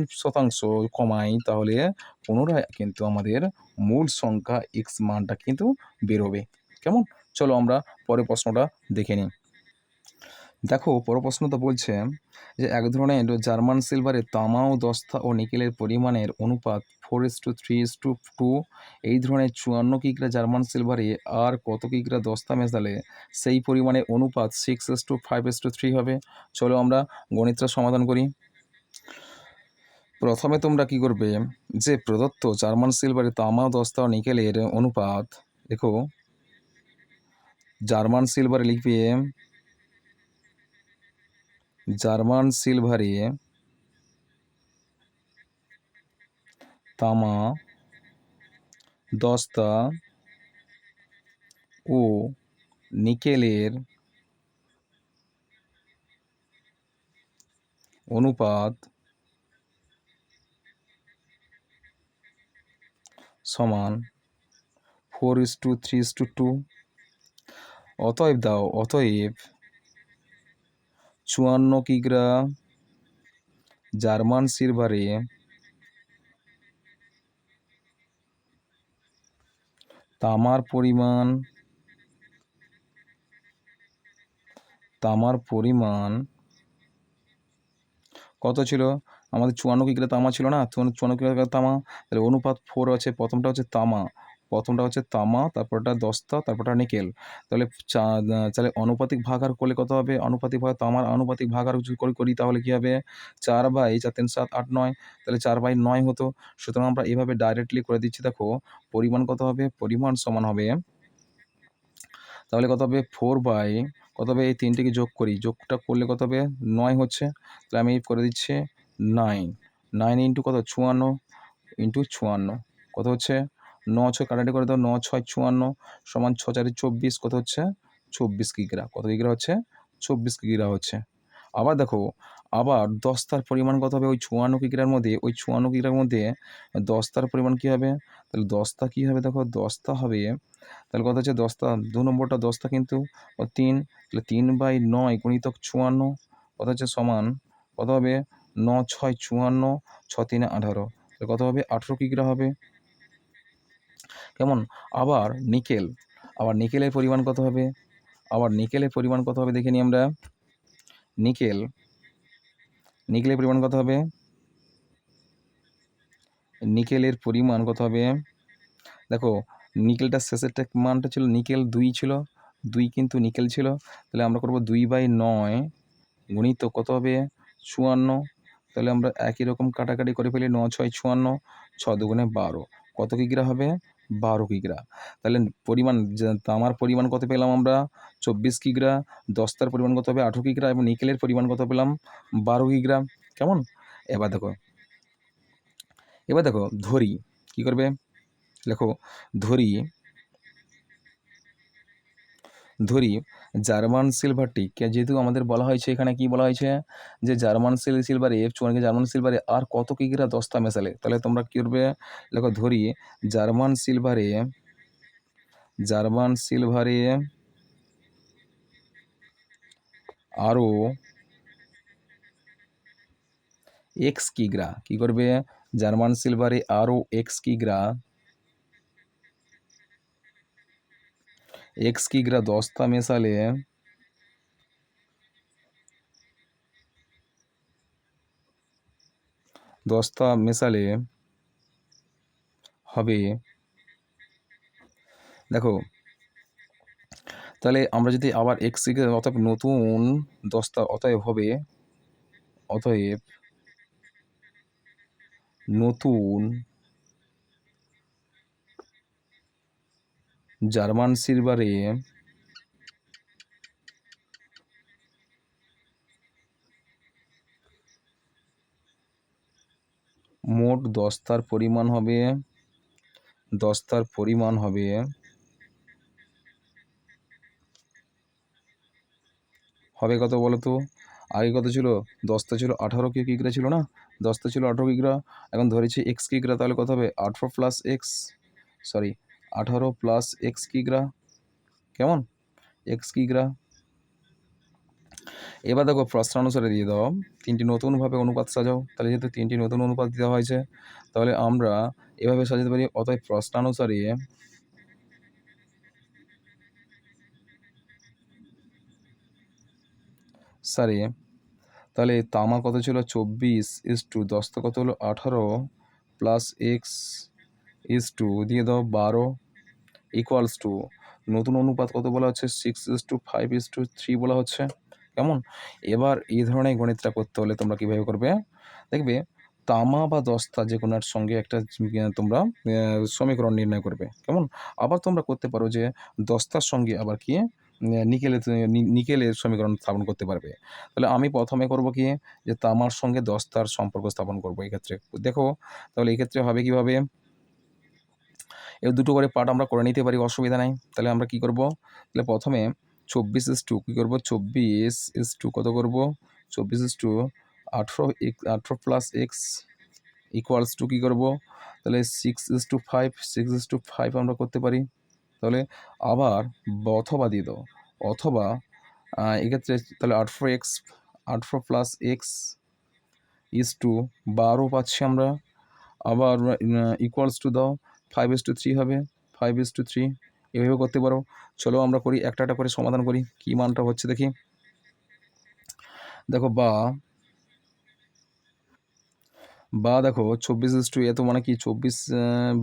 কমাই, তাহলে পুনরায় কিন্তু আমাদের মূল সংখ্যা এক্স মানটা কিন্তু বেরোবে। কেমন? চলো আমরা পরের প্রশ্নটা দেখে নিই। দেখো, পরের প্রশ্নটা বলছে যে এক ধরনের জার্মান সিলভারে তামা ও দস্তা ও নিকেলের পরিমাণের অনুপাত 4:3:2। এই ধরনের 54 কিগ্রা জার্মান সিলভারে আর কত কিগ্রা দস্তা মেশালে সেই পরিমাণের অনুপাত 6:5:3 হবে? চলো আমরা গণিতটা সমাধান করি। প্রথমে তোমরা কি করবে, যে প্রদত্ত জার্মান সিলভারে তামা দস্তা ও নিকেলের অনুপাত, দেখো জার্মান সিলভারে লিখবে জার্মান সিলভারে তামা দস্তা ও নিকেলের অনুপাত সমান 4:3:2। অতএব 54 কিগ্রা জার্মান সিলভারে তামার পরিমাণ কত ছিল? আমাদের 54 কিগ্রা তামা ছিল না? 54 কিগ্রা তামা, তাহলে অনুপাত 4 আছে। প্রথমটা হচ্ছে তামা, তারপরটা দস্তা, তারপরটা নিকেল। তাহলে তাহলে অনুপাতিক ভাগাহার করলে কত হবে? অনুপাতিক ভাগ তামার আনুপাতিক ভাগাহার যদি করি, তাহলে কি হবে? 4/4, 3, 7, 8, 9। তাহলে 4/9 হতো। সুতরাং আমরা এভাবে ডাইরেক্টলি করে দিচ্ছি। দেখো, পরিমাণ কত হবে? পরিমাণ সমান হবে, তাহলে কত হবে? কত হবে? এই তিনটিকে যোগ করি, যোগটা করলে কত হবে? 9 হচ্ছে। তাহলে আমি করে দিচ্ছি 9। 9 ইন্টু কত? 54 ইন্টু 54 কত হচ্ছে? 9 6 কাটাকাটি করে দাও। 9 6 54 সমান 6 4 24 কত হচ্ছে? 24 কিগ্রা। কত কিগ্রা হচ্ছে? 24 কিগ্রা হচ্ছে। আবার দেখো, আবার দস্তার পরিমাণ কত হবে? ওই 54 কিগ্রার মধ্যে দস্তার পরিমাণ কী হবে? তাহলে দস্তা কী হবে? দেখো, দস্তা হবে, তাহলে কত হচ্ছে? দস্তা 2 নম্বরটা দস্তা কিন্তু 3, তাহলে 3/9 গুণিতক 54 কত হচ্ছে? সমান কত হবে? 9 6 54, 6 3 18, তাহলে কত হবে? 18 কিগ্রা হবে। কেমন? আবার নিকেলের পরিমাণ কত হবে? দেখে নিই আমরা। নিকেলের পরিমাণ কত হবে? দেখো, নিকেলটার শেষেরটা মানটা ছিল নিকেল 2 ছিল, 2 কিন্তু নিকেল ছিল। তাহলে আমরা করব 2/9 গুণিত কত হবে? 54। তাহলে আমরা একই রকম কাটাকাটি করে ফেলি। 9 6 54, 6 2 12 কত কিগ্রা হবে? 12 কিগ্রা। তাহলে তামার পরিমাণ কত পেলাম আমরা? 24 কিগ্রা। দস্তার পরিমাণ কত হবে? 18 কিগ্রা। এবং নিকেলের পরিমাণ কত পেলাম? 12 কিগ্রা। কেমন? এবার দেখো ধরি, কি করবে? দেখো, ধরি জার্মান সিলভারটিকে, যেহেতু আমাদের বলা হয়েছে, এখানে কি বলা হয়েছে, যে জার্মান সিলভারে আর কত কিগ্রা দস্তা মেশালে, তাহলে তোমরা কি করবে? দেখো, ধরি জার্মান সিলভারে আরও এক্স কিগ্রা, কি করবে? জার্মান সিলভারে আরও এক্স কিগ্রা দস্তা মেশালে হবে। দেখো, তাহলে আমরা যদি আবার এক্স কিগ্রা, অর্থাৎ নতুন দস্তা, অতএব নতুন জার্মান সিলভারে মোট দস্তার পরিমাণ হবে 10 হবে কত বলো তো? আগে কত ছিল? 10টা ছিল 18 কিগ্রা ছিল না? 10টা ছিল 18 কিগ্রা, এখন ধরেছি এক্স কিগ্রা, তাহলে কত হবে? 18 plus X, sorry 18 plus X কিগ্রা, কেমন? এক্স কিগ্রা। এবার দেখো প্রশ্নানুসারে দিয়ে দাও, তিনটি নতুনভাবে অনুপাত সাজাও। তাহলে যেহেতু তিনটি নতুন অনুপাত দেওয়া হয়েছে, তাহলে আমরা এভাবে সাজাতে পারি, অতএব প্রশ্নানুসারে তাহলে তামা কত ছিল? 24:10, তো কত হলো? 18 প্লাস এক্স দিয়ে দাও 12 ইকুয়ালস টু, নতুন অনুপাত কত বলা হচ্ছে? 6:5:3 বলা হচ্ছে, কেমন? এবার এই ধরনের গণিতটা করতে হলে তোমরা কীভাবে করবে? দেখবে তামা বা দস্তা যে কোনোর সঙ্গে একটা তোমরা সমীকরণ নির্ণয় করবে, কেমন? আবার তোমরা করতে পারো যে দস্তার সঙ্গে আবার কি নিকেলের সমীকরণ স্থাপন করতে পারবে। তাহলে আমি প্রথমে করব কি, যে তামার সঙ্গে দস্তার সম্পর্ক স্থাপন করব এক্ষেত্রে। দেখো তাহলে এক্ষেত্রে হবে কীভাবে? এর দুটো করে পার্ট আমরা করে নিতে পারি, অসুবিধা নাই। তাহলে আমরা কি করব? তাহলে প্রথমে 24:2 কী করবো? 24:2 কত করব? 24:18 18 প্লাস এক্স ইকুয়ালস টু কী করবো? তাহলে 6:5 6:5 আমরা করতে পারি। তাহলে আবার অথবা দিয়ে দাও, অথবা এক্ষেত্রে তাহলে 18 প্লাস এক্স ইজ টু 12 পাচ্ছি আমরা। আবার ইকুয়ালস টু দাও, 5:3 হবে, 5:3 এভাবে করতে পারো। চলো আমরা করি, একটা একটা করে সমাধান করি, কী মানটা হচ্ছে দেখি। দেখো দেখো 24:2 এত মানে কি 24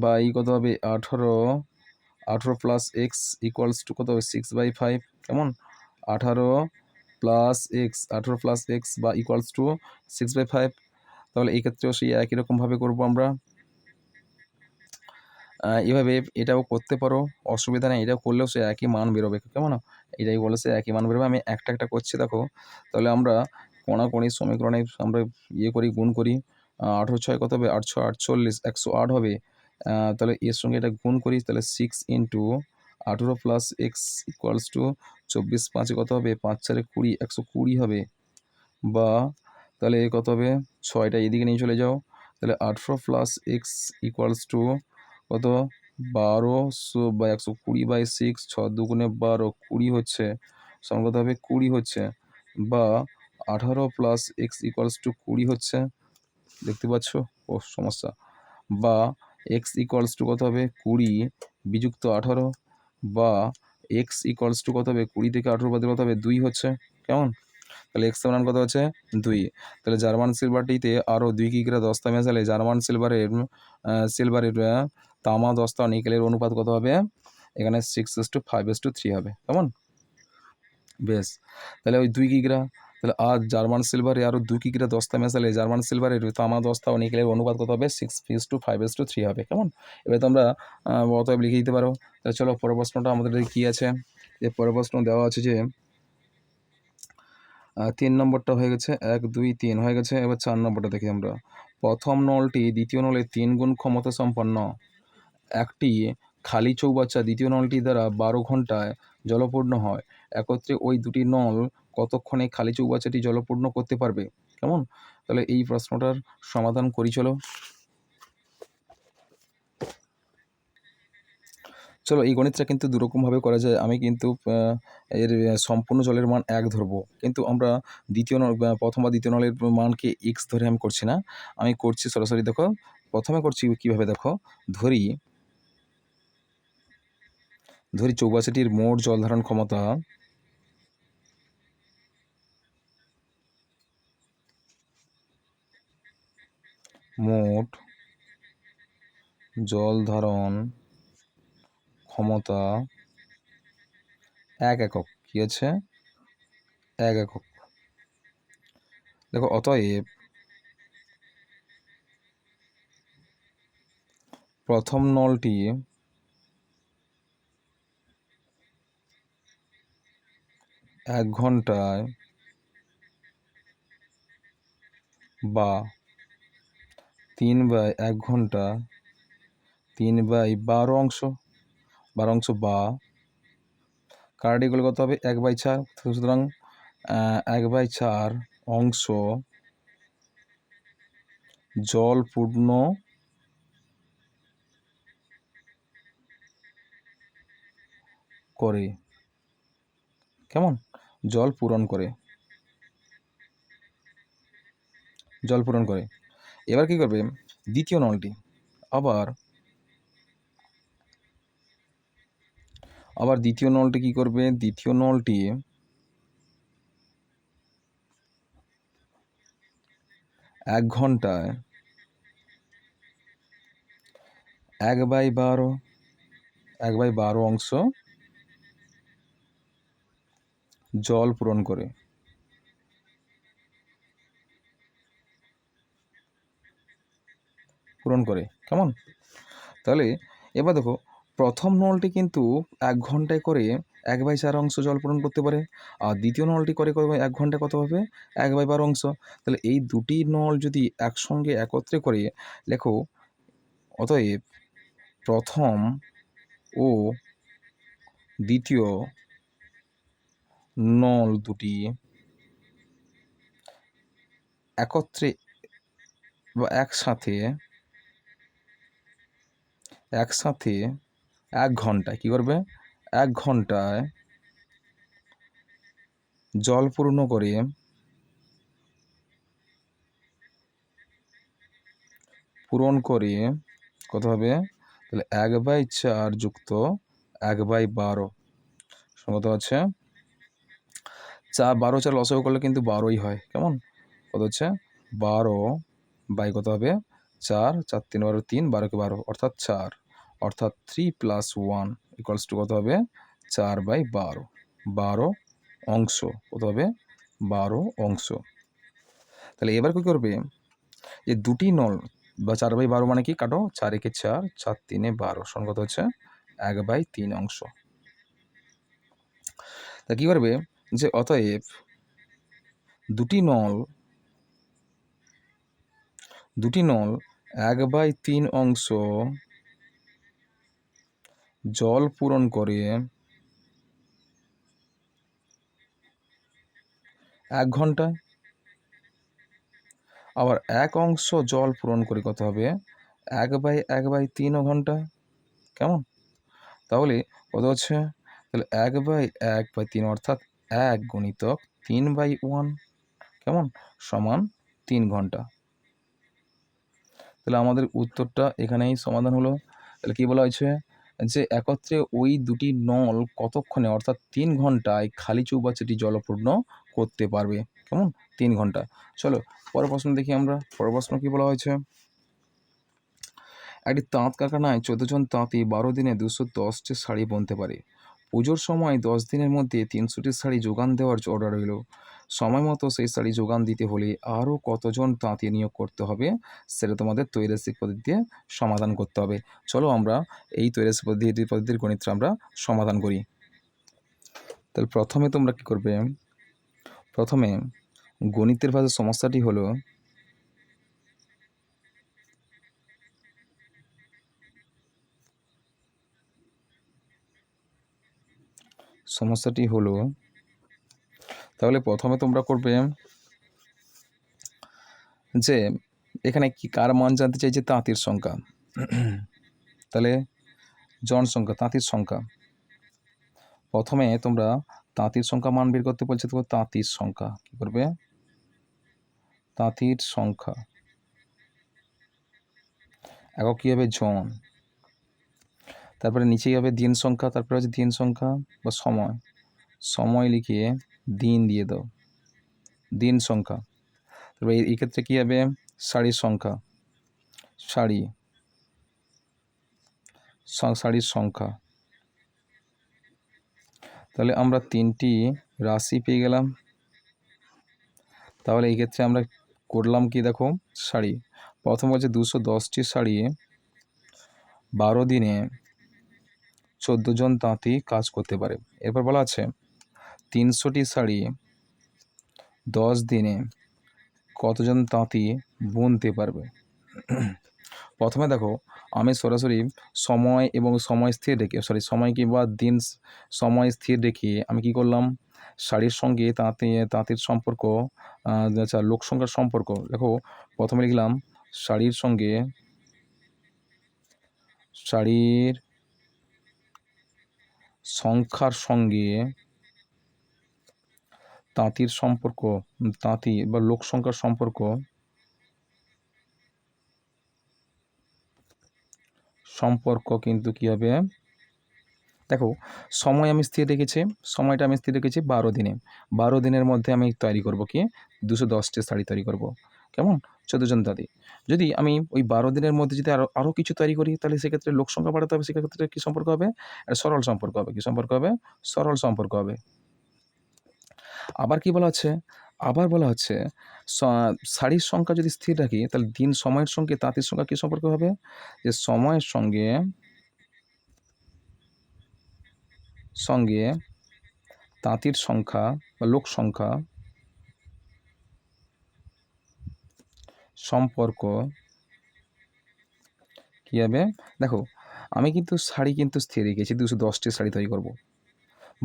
বাই কত হবে? 18 প্লাস এক্স ইকুয়ালস টু কত হবে? 6/5, কেমন? 18 প্লাস এক্স, 18 প্লাস এক্স বা ইকুয়ালস টু 6/5। তাহলে এই ক্ষেত্রেও সেই একই রকমভাবে করবো আমরা। এভাবে এটাও করতে পারো, অসুবিধা নেই, এটাও করলেও সে একই মান বেরোবে, কেমন? এটাই বলেছে একই মান বেরোবে। আমি একটা একটা করছি দেখো। তাহলে আমরা কোণাকোণির সমীকরণে আমরা করি, গুণ করি। 18 ছয় কত হবে? 8 6 48, 108 হবে। তাহলে এর সঙ্গে এটা গুণ করি, তাহলে 6 into 18 plus x equals to 24 5 কত হবে? 5 4 20, 120 হবে। বা তাহলে কত হবে? 6টা এদিকে নিয়ে চলে যাও, তাহলে 18 প্লাস এক্স ইকুয়ালস টু কত? 1200 বা 120/6, 6 দুগুণে 12, 20 হচ্ছে, সমান কত হবে? 20 হচ্ছে। বা 18 প্লাস এক্স ইকুয়ালস টু 20 হচ্ছে, দেখতে পাচ্ছ? ও সমস্যা। বা এক্স ইকুয়ালস টু কত হবে? 20 বিযুক্ত 18, বা এক্স ইকুয়ালস টু কত হবে? 20 থেকে 18 বাদ কত হবে? 2 হচ্ছে, কেমন? তাহলে এক্স এর মান কত হচ্ছে? 2। তাহলে জার্মান সিলভারটিতে আরও 2 কিগ্রা দস্তা মেশালে জার্মান সিলভারের তামা, দস্তা, নিকেলের অনুপাত কত হবে? এখানে 6:5:3 হবে, কেমন? বেশ, তাহলে ওই 2 কিগ্রা, তাহলে আর জার্মান সিলভারে আরও 2 কিগ্রা দস্তা মেশালে জার্মান সিলভারের তামা, দস্তা ও নিকেলের অনুপাত কত হবে? 6:5:3 হবে, কেমন? এবার তোমরা অতএব লিখে দিতে পারো। তাহলে চলো পরের প্রশ্নটা আমাদের কী আছে? যে পরের প্রশ্ন দেওয়া আছে যে 3 নম্বরটা হয়ে গেছে, 1 2 3 হয়ে গেছে। এবার 4 নম্বরটা দেখি আমরা। প্রথম নলটি দ্বিতীয় নলের 3 গুণ ক্ষমতা সম্পন্ন। একটি খালি চৌবাচ্চা দ্বিতীয় নলটি দ্বারা 12 ঘন্টায় জলপূর্ণ হয়। একত্রে ওই দুটি নল কতক্ষণে খালি চৌবাচ্চাটি জলপূর্ণ করতে পারবে, কেমন? তাহলে এই প্রশ্নটার সমাধান করি চলো। চলো এই গণিতটা কিন্তু দুরকমভাবে করা যায়। আমি কিন্তু এর সম্পূর্ণ জলের মান 1 ধরবো, কিন্তু আমরা দ্বিতীয় নল প্রথম বা দ্বিতীয় নলের মানকে x ধরে আমি করছি না, আমি করছি সরাসরি। দেখো প্রথমে করছি কীভাবে, দেখো ধরি চৌবাচ্চাটির মোট জল ধারণ ক্ষমতা মোট জল ধারণ ক্ষমতা 1 একক, কী আছে? 1 একক। দেখো অতএব প্রথম নলটি 1 ঘন্টায় বা 3/1 ঘন্টা 3/12 অংশ, 12 অংশ বা কার্ডিগুলো কত হবে? 1/4। সুতরাং 1/4 অংশ জল পূর্ণ করে, কেমন, জল পূরণ করে, জল পূরণ করে। এবার কি করবে দ্বিতীয় নলটি, আবার দ্বিতীয় নলটি কি করবে, দ্বিতীয় নলটি 1 ঘন্টায় 1/12 অংশ জল পূরণ করে, কেমন। তাহলে এবার দেখো প্রথম নলটি কিন্তু 1 ঘন্টায় করে 1/4 অংশ জল পূরণ করতে পারে, আর দ্বিতীয় নলটি করে 1 ঘন্টায় কত হবে, 1/12 অংশ। তাহলে এই দুটি নল যদি একসঙ্গে একত্রে করে লেখো, অতএব প্রথম ও দ্বিতীয় নল দুটি একত্রে বা একসাথে 1 ঘন্টায় কি করবে, 1 ঘন্টায় জল পূর্ণ করে কত হবে, তাহলে 1/4 যুক্ত 1/12 কত আছে, 12 লসাগু করলে কিন্তু 12ই হয়, কেমন, কত হচ্ছে 12 বাই কত হবে 4, 4 3 12, 3 12 কে 12 অর্থাৎ 4, অর্থাৎ 3 + 1 ইকুয়ালস টু কত হবে 4/12, 12 অংশ, কত হবে 12 অংশ। তাহলে এবার কি করবে, যে দুটি নল বা 4/12 মানে কি, কাটো, 4 একে 4, 4 3 12 সমান কত হচ্ছে 1/3 অংশ। তা কি করবে, যে অতএব দুটি নল 1/3 অংশ জল পূরণ করে 1 ঘন্টায়, আবার 1 অংশ জল পূরণ করে কত হবে 1/3 ঘন্টা, কেমন। তাহলে কত হচ্ছে, তাহলে 1/3 অর্থাৎ 1 গুণিতক 3/1, কেমন, সমান 3 ঘন্টা। তাহলে আমাদের উত্তরটা এখানেই সমাধান হলো। তাহলে কি বলা হয়েছে, যে একত্রে ওই দুটি নল কতক্ষণে অর্থাৎ 3 ঘন্টায় খালি চৌবাচ্চাটি জলপূর্ণ করতে পারবে, কেমন, 3 ঘন্টা। চলো পরের প্রশ্ন দেখি আমরা। পরের প্রশ্ন কি বলা হয়েছে, একটি তাঁত কারখানায় 14 জন তাঁতি 12 দিনে 210টি শাড়ি বুনতে পারে। পুজোর সময় 10 দিনের মধ্যে 300টি শাড়ি যোগান দেওয়ার অর্ডার রইল। সময় মতো সেই শাড়ি যোগান দিতে হলে আরও কতজন তাঁতি নিয়োগ করতে হবে, সেটা তোমাদের তৈরাসিক পদ্ধতি দিয়ে সমাধান করতে হবে। চলো আমরা এই তৈরাসিক পদ্ধতির গণিতটা আমরা সমাধান করি। তাহলে প্রথমে তোমরা কি করবে, প্রথমে গণিতের ভাষার সমস্যাটি হলো, তাহলে প্রথমে তোমরা করবে যে এখানে কি কার মান জানতে চাইছে, তাঁতির সংখ্যা। তাহলে জনসংখ্যা, তাঁতির সংখ্যা, প্রথমে তোমরা তাঁতির সংখ্যা মান বের করতে বলছে, তো তাঁতির সংখ্যা কি করবে, তাঁতির সংখ্যা একক কি হবে জন, তারপরে নিচেই হবে দিন সংখ্যা, তারপরে হচ্ছে দিন সংখ্যা বা সময় লিখে দিন দিয়ে দাও, দিন সংখ্যা। তারপরে এই ক্ষেত্রে কি হবে শাড়ির সংখ্যা, শাড়ির সংখ্যা। তাহলে আমরা 3টি রাশি পেয়ে গেলাম। তাহলে এই ক্ষেত্রে আমরা করলাম কি, দেখো শাড়ি, প্রথম হচ্ছে 210টি শাড়ি 12 দিনে 14 জন তাঁতি কাজ করতে পারে। এরপর বলা আছে 300টি শাড়ি 10 দিনে কতজন তাঁতি বুনতে পারবে। প্রথমে দেখো আমি সরাসরি সময় এবং সময় স্থির রেখে সময় কিংবা দিন সময় স্থির রেখে আমি কি করলাম, শাড়ির সঙ্গে তাঁতির সম্পর্ক, আচ্ছা লোক সংখ্যার সম্পর্ক। দেখো প্রথমে লিখলাম শাড়ির সঙ্গে শাড়ির সংখ্যার সঙ্গে তাঁতির সম্পর্ক, তাঁতি বা লোক সংখ্যার সম্পর্ক কিন্তু কী হবে, দেখো সময় আমি স্থির রেখেছি, সময়টা আমি স্থির রেখেছি 12 দিনে। 12 দিনের মধ্যে আমি তৈরি করব কি 210টি শাড়ি তৈরি করব। কেমন? 14 জন তাঁতি। যদি আমি ওই 12 দিনের মধ্যে যদি আরও কিছু তৈরি করি, তাহলে সেক্ষেত্রে লোক সংখ্যা বাড়াতে হবে। সেক্ষেত্রে কী সম্পর্ক হবে? সরল সম্পর্ক হবে। কী সম্পর্ক হবে? সরল সম্পর্ক হবে। আবার কি বলা হচ্ছে? আবার বলা হচ্ছে শাড়ির সংখ্যা যদি স্থির রাখি, তাহলে সময়ের সঙ্গে তাঁতির সংখ্যা কী সম্পর্ক হবে? যে সময়ের সঙ্গে তাঁতির সংখ্যা বা লোক সংখ্যা সম্পর্ক কী হবে? দেখো আমি কিন্তু শাড়ি কিন্তু স্থির রেখেছি 210টি শাড়ি তৈরি করব।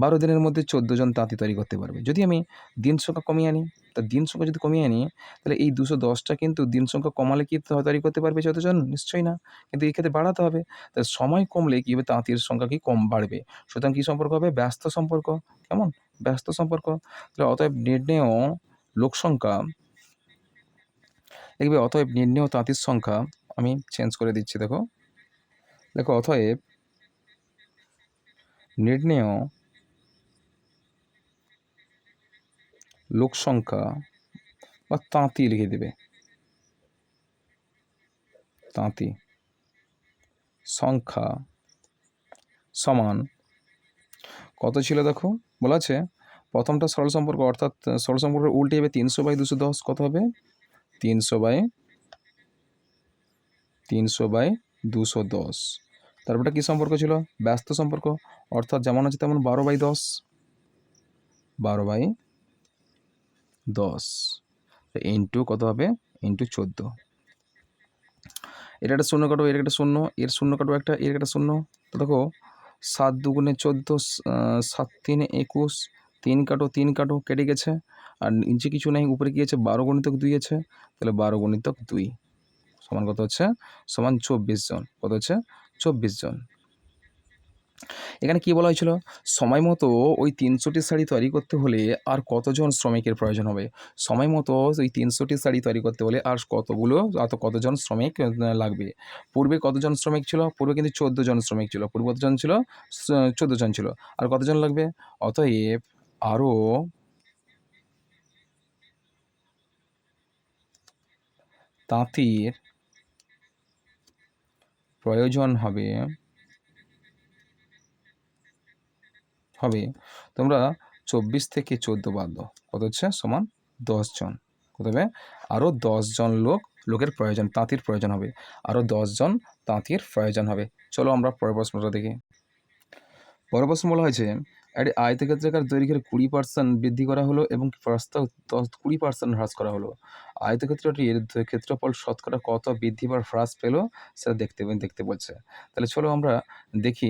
12 দিনের মধ্যে 14 জন তাঁতি তৈরি করতে পারবে। যদি আমি দিন সংখ্যা কমিয়ে আনি, তা দিন সংখ্যা যদি কমিয়ে আনি, তাহলে এই 210টা কিন্তু দিন সংখ্যা কমালে কি তৈরি করতে পারবে 14 জন? নিশ্চয়ই না। কিন্তু এই ক্ষেত্রে বাড়াতে হবে। তাহলে সময় কমলে কী হবে? তাঁতির সংখ্যা কি কম বাড়বে। সুতরাং কী সম্পর্ক হবে? ব্যস্ত সম্পর্ক। কেমন? ব্যস্ত সম্পর্ক। তাহলে অতএব নির্ণেয় লোক সংখ্যা, দেখবে অতএব নির্ণেয় তাঁতির সংখ্যা, আমি চেঞ্জ করে দিচ্ছি দেখো। অতএব নির্ণেয় লোক সংখ্যা বা তাঁতি লিখে দেবে, তাঁতি সংখ্যা সমান কত ছিল দেখো বলা আছে, প্রথমটা সরল সম্পর্ক, অর্থাৎ সরল সম্পর্কের উল্টে যাবে 300/210। কত হবে? 300/210। তারপরটা কী সম্পর্ক ছিল? ব্যস্ত সম্পর্ক, অর্থাৎ যেমন আছে তেমন 12/10, 12/10 ইন্টু কত হবে? ইন্টু 14। এটা একটা শূন্য কাটো, এর একটা শূন্য, এর শূন্য কাটো একটা, এর একটা শূন্য। তো দেখো 7 2 14, 7 3 21, 3 কাটো 3 কাটো, কেটে গেছে। আর নিচে কিছু নেই, উপরে কি আছে? 12 × 2 আছে। তাহলে 12 × 2 সমান কত হচ্ছে? সমান 24 জন। কত হচ্ছে? 24 জন। এখানে কি বলা হয়েছিল? সময় মতো ওই 300টি শাড়ি তৈরি করতে হলে আর কতজন শ্রমিকের প্রয়োজন হবে? সময় মতো ওই 300টি শাড়ি তৈরি করতে হলে আর কতজন শ্রমিক লাগবে? পূর্বে কতজন শ্রমিক ছিল? পূর্বে কিন্তু 14 জন শ্রমিক ছিল। পূর্বে কতজন ছিল? 14 জন ছিল। আর কতজন লাগবে? অতএব আরও তাঁতির প্রয়োজন হবে। তোমরা 24 থেকে 14 বাদ দাও, কত হচ্ছে? সমান 10 জন। কত হবে? আরও 10 জন লোকের প্রয়োজন, তাঁতির প্রয়োজন হবে। আরও 10 জন তাঁতির প্রয়োজন হবে। চলো আমরা পরের প্রশ্নটা দেখি। পরের প্রশ্ন বলা হয়েছে, একটি আয়তক্ষেত্রাকার দৈর্ঘ্যের 20% বৃদ্ধি করা হলো এবং প্রস্থ 20% হ্রাস করা হলো। আয়তক্ষেত্রটির ক্ষেত্রফল শতকরা কত বৃদ্ধি বা হ্রাস পেল সেটা দেখতে বলছে। তাহলে চলো আমরা দেখি,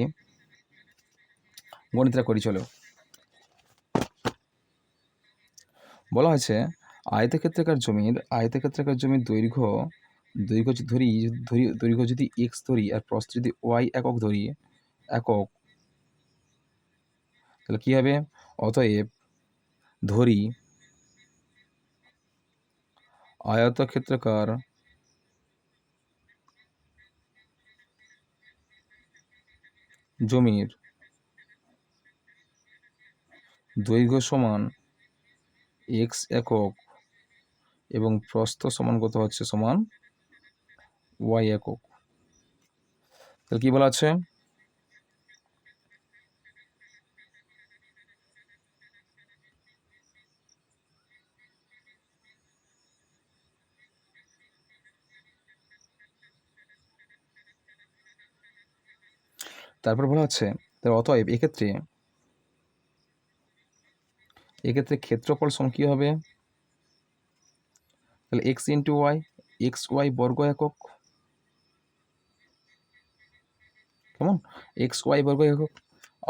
গণিতটা করি চলো। বলা হয়েছে আয়তক্ষেত্রাকার জমির দৈর্ঘ্য যদি x ধরি আর প্রস্থ যদি y একক ধরি, তাহলে কী হবে? অতএব ধরি আয়তক্ষেত্রাকার জমির দৈর্ঘ্য সমান x একক এবং প্রস্থ সমান কত হচ্ছে? সমান y একক। তাহলে কী বলা আছে? তারপর বলা হচ্ছে অতএব এক্ষেত্রে ক্ষেত্রফল সমান কী হবে? তাহলে x × y, xy বর্গ একক। কেমন? xy বর্গ একক।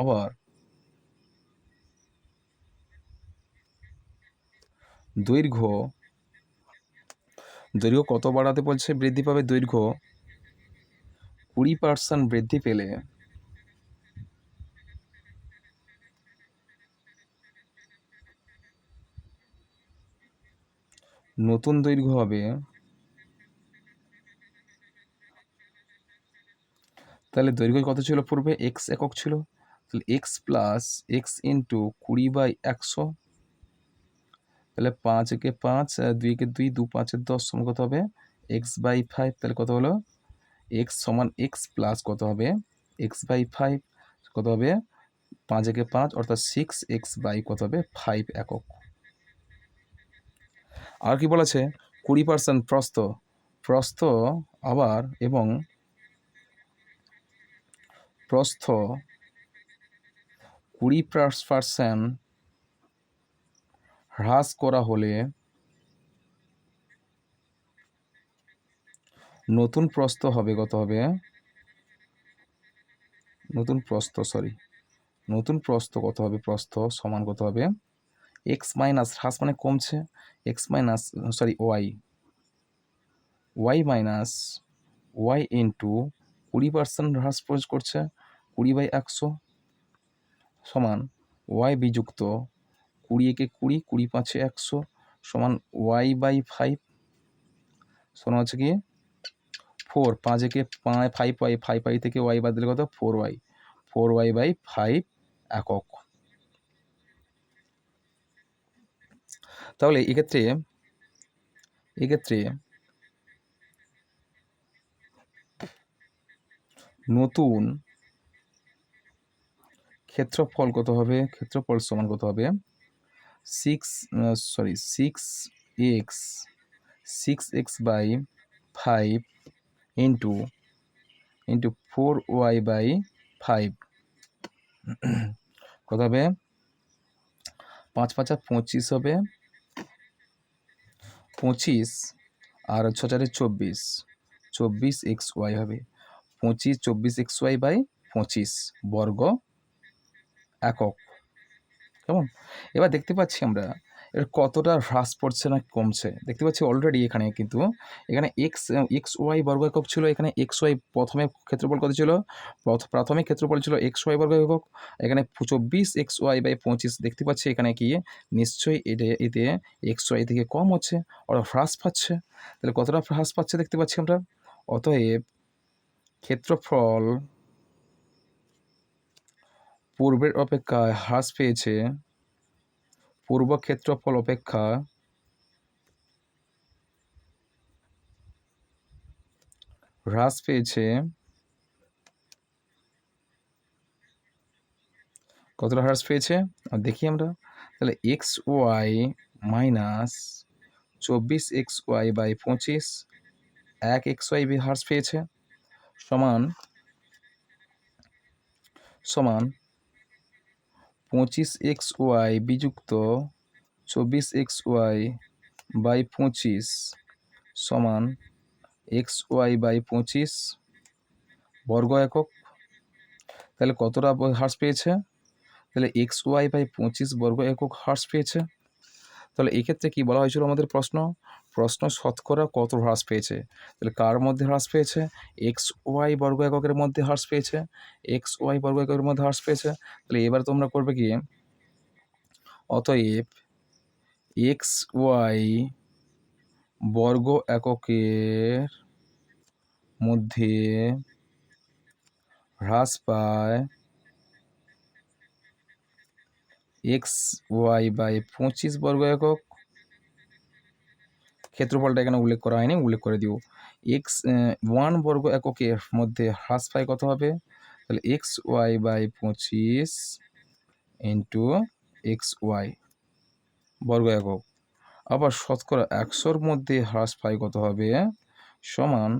আবার দৈর্ঘ্য কত বাড়াতে বলছে? বৃদ্ধি পাবে দৈর্ঘ্য 20% বৃদ্ধি পেলে নতুন দৈর্ঘ্য হবে, তাহলে দৈর্ঘ্য কত ছিল পূর্বে? এক্স একক ছিল, তাহলে এক্স প্লাস এক্স ইন্টু 20/100, তাহলে 5 × 5 2 × 2 2 5 10 সমান কত হবে? x/5, তাহলে কত হলো? x সমান x প্লাস কত হবে? x/5 কত হবে? 5 × 5 অর্থাৎ 6x/ কত হবে? 5 একক। আর কি বলেছে? 20% প্রস্থ আবার এবং প্রস্থ 20% হ্রাস করা হলে নতুন প্রস্থ হবে কত হবে? নতুন প্রস্থ কত হবে? প্রস্থ সমান কত হবে? এক্স মাইনাস হ্রাস মানে কমছে, ওয়াই মাইনাস ওয়াই ইন্টু 20% হ্রাস করছে 20/100 সমান ওয়াই বিযুক্ত 20 × 20 20 × 5 = 100 সমান y/5 সমান হচ্ছে কি 4, 5 × 5y, 5y থেকে y বাদ দিলে কত? 4y/5 একক। তাহলে এক্ষেত্রে নতুন ক্ষেত্রফল কত হবে? ক্ষেত্রফল সমান কত হবে? 6x/5 ইন্টু 4y/5 কত হবে? 5 × 5 = 25 হবে, 25 আর 6 × 4 = 24xy হবে। 24xy/25 বর্গ একক। কেমন? এবার দেখতে পাচ্ছি আমরা এর কতটা হ্রাস পড়ছে না কমছে। দেখতে পাচ্ছি অলরেডি এখানে কিন্তু এখানে xy বর্গ একক ছিল, এখানে xy প্রথমে ক্ষেত্রফল কত ছিল? প্রাথমিক ক্ষেত্রফল ছিল xy বর্গ একক, এখানে 24xy/25 দেখতে পাচ্ছি এখানে কি নিশ্চয়ই এতে xy থেকে কম হচ্ছে অর্থাৎ হ্রাস পাচ্ছে। তাহলে কতটা হ্রাস পাচ্ছে দেখতে পাচ্ছি আমরা? অতএব ক্ষেত্রফল পূর্বের অপেক্ষায় হ্রাস পেয়েছে, পূর্ব ক্ষেত্রফল অপেক্ষা হ্রাস পেয়েছে কতটা হ্রাস পেয়েছে দেখি আমরা। তাহলে xy মাইনাস 24xy/25 1xy হ্রাস পেয়েছে সমান 25xy বিযুক্ত 24xy/25 সমান xy/25 বর্গ একক। তাহলে কতটা হ্রাস পেয়েছে? তাহলে xy/25 বর্গ একক হ্রাস পেয়েছে। তাহলে এক্ষেত্রে কি বলা হয়েছিল আমাদের প্রশ্ন শতকরা কত হ্রাস পেয়েছে? তাহলে কার মধ্যে হ্রাস পেয়েছে? xy বর্গ এককের মধ্যে হ্রাস পেয়েছে, xy বর্গ এককের মধ্যে হ্রাস পেয়েছে। তাহলে এবার তোমরা করবে কি? অতএব xy বর্গ এককের মধ্যে হ্রাস পায় xy/25 বর্গ একক। ক্ষেত্রফলটা এখানে উল্লেখ করা হয়নি, উল্লেখ করে দিব। x1 বর্গ এককের মধ্যে হ্রাস পায় কত হবে? তাহলে xy/25 ইন্টু xy বর্গ একক। আবার শতকরা 100-র মধ্যে হ্রাস পায় কত হবে? সমান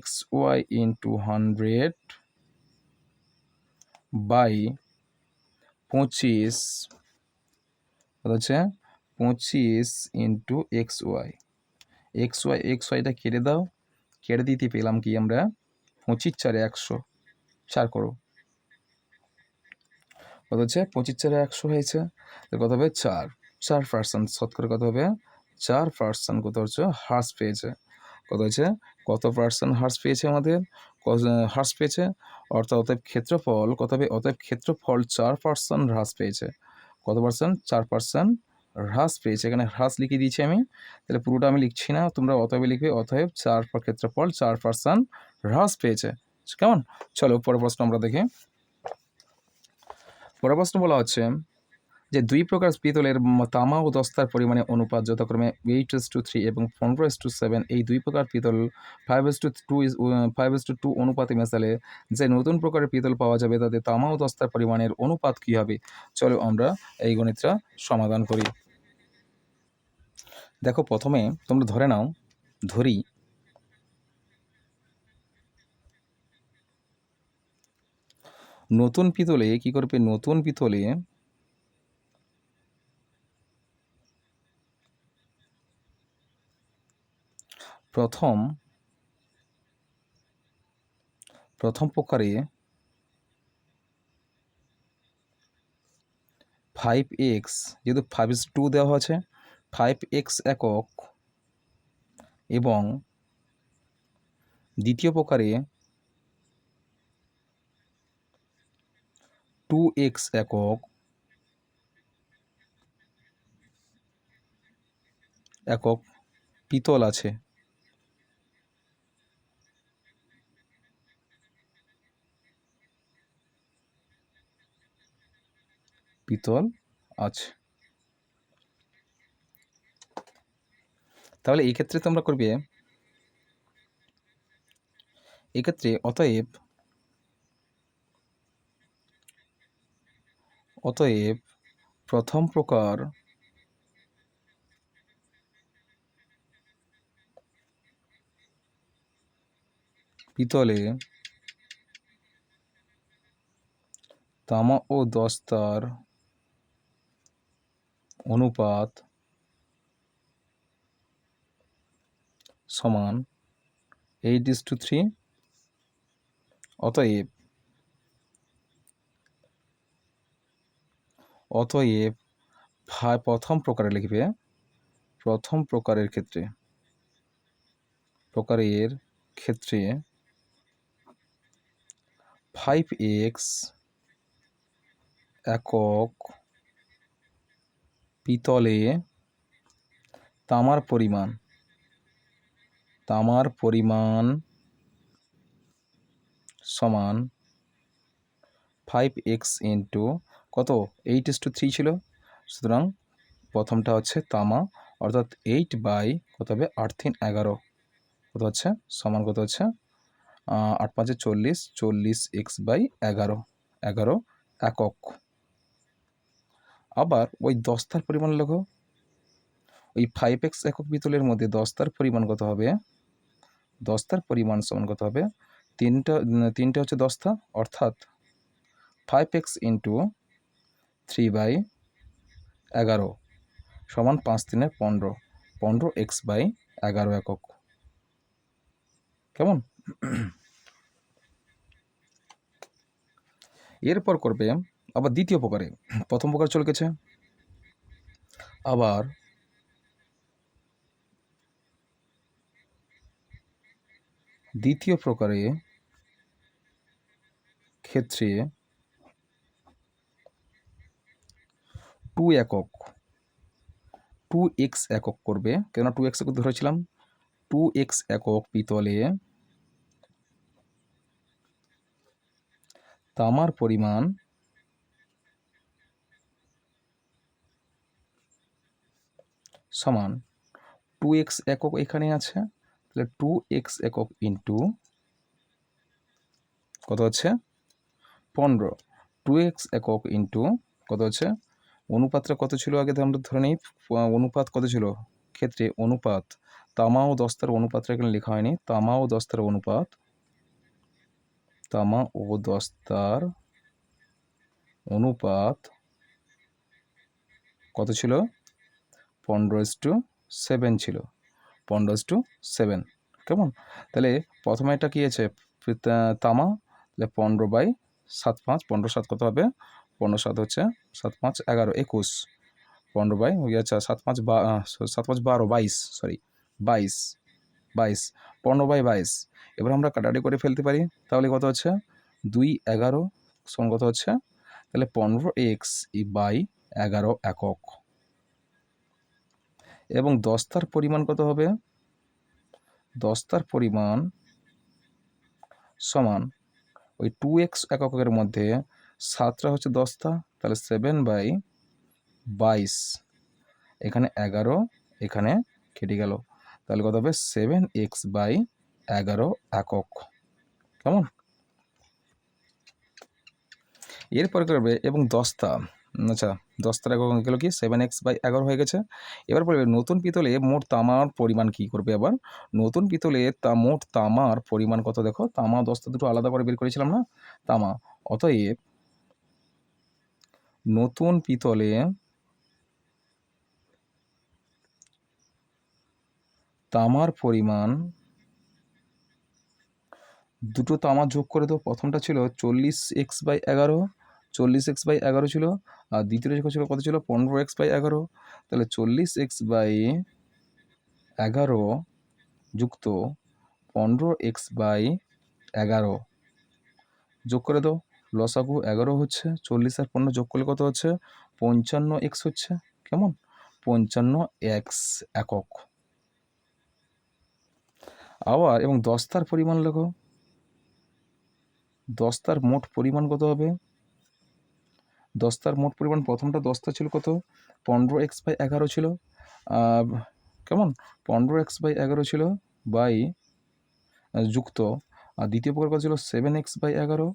xy ইন্টু 100/25 কত হচ্ছে? 25 ইন্টু xyটা কেটে দাও, কেটে দিতে পেলাম কি আমরা? 25 × 4 = 100, 4 করো কত হচ্ছে? 25 × 4 = 100 হয়েছে, কত হবে? 4। 4%, শতকরা কত হবে 4% কত হচ্ছে হ্রাস পেয়েছে। কত হয়েছে, কত পার্সেন্ট হ্রাস পেয়েছে আমাদের, হ্রাস পেয়েছে, অতএব ক্ষেত্রফল কত হবে, অতএব ক্ষেত্রফল 4% হ্রাস পেয়েছে। কত পার্সেন্ট, 4% হ্রাস পেয়েছে। এখানে হ্রাস লিখে দিয়েছি আমি, তাহলে পুরোটা আমি লিখছি না, তোমরা অতএব লিখবে, অতএব ক্ষেত্রফল 4% হ্রাস পেয়েছে। কেমন? চলো পরের প্রশ্ন আমরা দেখি। পরের প্রশ্ন বলা হচ্ছে যে দুই প্রকার পিতলের তামা ও দস্তার পরিমাণে অনুপাত যথাক্রমে 8:3 এবং 15:7, এই দুই প্রকার পিতল 5:2 অনুপাতে মেশালে যে নতুন প্রকারের পিতল পাওয়া যাবে তাতে তামা ও দস্তার পরিমাণের অনুপাত কী হবে? চলো আমরা এই গণিতটা সমাধান করি। দেখো প্রথমে তোমরা ধরি নতুন পিতলে কি করবে, নতুন পিতলে প্রথম প্রকারে 5x, যেহেতু 5:2 দেওয়া আছে, 5x একক, এবং দ্বিতীয় প্রকারে 2x একক পিতল আছে। পিতল আছে। তাহলে এই ক্ষেত্রে তোমরা করবে, এক্ষেত্রে অতএব প্রথম প্রকার পিতলে তামা ও দস্তার অনুপাত সমান 8:3। অতএব প্রথম প্রকারে লিখবে, প্রথম প্রকারের ক্ষেত্রে 5x একক পিতলে তামার পরিমাণ সমান 5x ইন্টু কত, 8:3 ছিল, সুতরাং প্রথমটা হচ্ছে তামা, অর্থাৎ 8 কত হবে 8×3=11, কত হচ্ছে সমান কত হচ্ছে 8×5=40, 40x/11, 11 একক। আবার ওই দস্তার পরিমাণ লেখো, ওই 5x একক পিতলের মধ্যে দস্তার পরিমাণ কত হবে, দস্তার পরিমাণ সমান কত হবে, তিনটা হচ্ছে দস্তা, অর্থাৎ 5x ইন্টু 3/11 সমান 5×3=15, 15x/11 একক। কেমন? এরপর করবে আবার দ্বিতীয় প্রকারে, প্রথম প্রকার চলে গেছে, আবার দ্বিতীয় প্রকারে ক্ষেত্রে 2x একক করবে, কেন 2x একক ধরেছিলাম, 2x একক পিতলে তামার পরিমাণ সমান 2x একক এখানে আছে, তাহলে 2x একক ইন্টু কত হচ্ছে 15, 2x একক ইন্টু কত হচ্ছে, অনুপাতটা কত ছিল আগে আমরা ধরে নিই, অনুপাত কত ছিল, ক্ষেত্রে অনুপাত তামা ও দস্তার অনুপাতটা এখানে লেখা হয়নি, তামা ও দস্তার অনুপাত কত ছিল, 15:7 ছিল, 15:7। কেমন? তাহলে প্রথমে এটা কি আছে, তামা, তাহলে 15/7, 15/7 কত হবে, 15/7 হচ্ছে 7×5=11, 21, 15 বাই আচ্ছা 7 5 12 22 সরি 22 22 15 বাই 22। এবার আমরা কাটাকাটি করে ফেলতে পারি, তাহলে কত হচ্ছে 2 11 সমান কত হচ্ছে, তাহলে 15x বাই 11 একক। এবং দস্তার পরিমাণ কত হবে, দস্তার পরিমাণ সমান ওই 2x এককের মধ্যে 7টা হচ্ছে দস্তা, তাহলে 7 বাই 22, এখানে 11, এখানে কেটে গেল, তাহলে কত হবে 7x বাই 11 একক। কেমন? এরপরে করবে এবং দস্তা, আচ্ছা দস্তার একক গেল কি 7x বাই 11 হয়ে গেছে। এবার বলবে নতুন পিতলে মোট তামার পরিমাণ কি করবে, আবার নতুন পিতলে মোট তামার পরিমাণ কত, দেখো তামা দস্তা দুটো আলাদা করে বের করেছিলাম না, তামা, অতএব নতুন পিতলে তামার পরিমাণ, দুটো তামা যোগ করে তো, প্রথমটা ছিল 40x বাই 11, 40x বাই 11 ছিল, আর দ্বিতীয়টা ছিল কত ছিল 15x বাই 11, তাহলে 40x বাই 11 যুক্ত 15x বাই 11 যোগ করে দাও, লসাগু 11 হচ্ছে, 40 আর 15 যোগ করলে কত হচ্ছে 55x হচ্ছে। কেমন? 55x একক। আবার এবং দস্তার পরিমাণ লেখো, দস্তার মোট পরিমাণ কত হবে, দস্তার মোট পরিমাণ, প্রথমটা দস্তা ছিল কত 15x বাই 11 ছিল, কেমন 15x বাই 11 ছিল বাই যুক্ত, আর দ্বিতীয় প্রকার কত ছিল 7x বাই 11,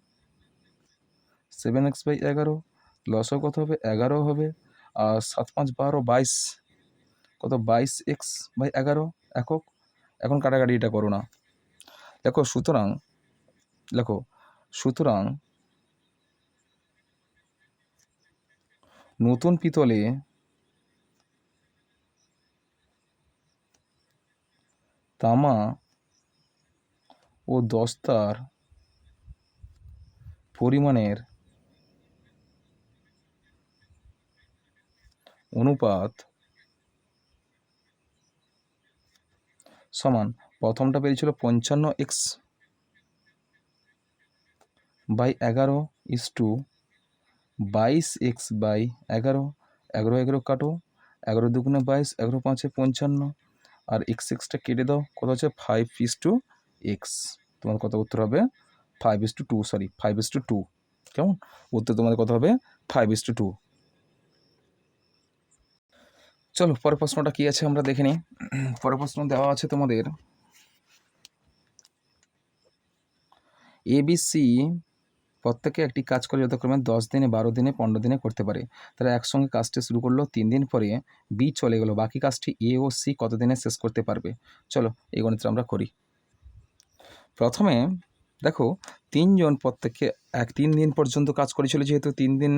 7x বাই 11, লসও কত হবে 11 হবে, আর 7 5 12 22, কত 22x বাই 11 একক। এখন কাটাকাটি এটা করো না, দেখো সুতরাং লেখো, সুতরাং নতুন পিতলে তামা ও দস্তার পরিমাণের অনুপাত সমান, প্রথমটা বেরিয়েছিল 55x by 11 is to 22x by 11, 11 11 কাটো, 11 দুগুণে 22, 11 5 55, আর x কেটে দাও, কত হচ্ছে 5:x, তোমার কত উত্তর হবে 5:2, সরি 5:2। কেমন? উত্তর তোমাদের কত হবে 5:2। চলো পরের প্রশ্নটা কি আছে আমরা দেখে নিই। পরের প্রশ্ন দেওয়া আছে তোমাদের, ABC প্রত্যেকে একটি কাজ করে যথাক্রমে 10 দিনে, 12 দিনে, 15 দিনে করতে পারে। তারা একসঙ্গে কাজটি শুরু করলো, 3 দিন পরে বি চলে গেল, বাকি কাজটি এ ও সি কত দিনে শেষ করতে পারবে? চলো এই গণিতটা আমরা করি। প্রথমে দেখো, তিনজন প্রত্যেকে 3 দিন পর্যন্ত কাজ করেছিল, যেহেতু 3 দিন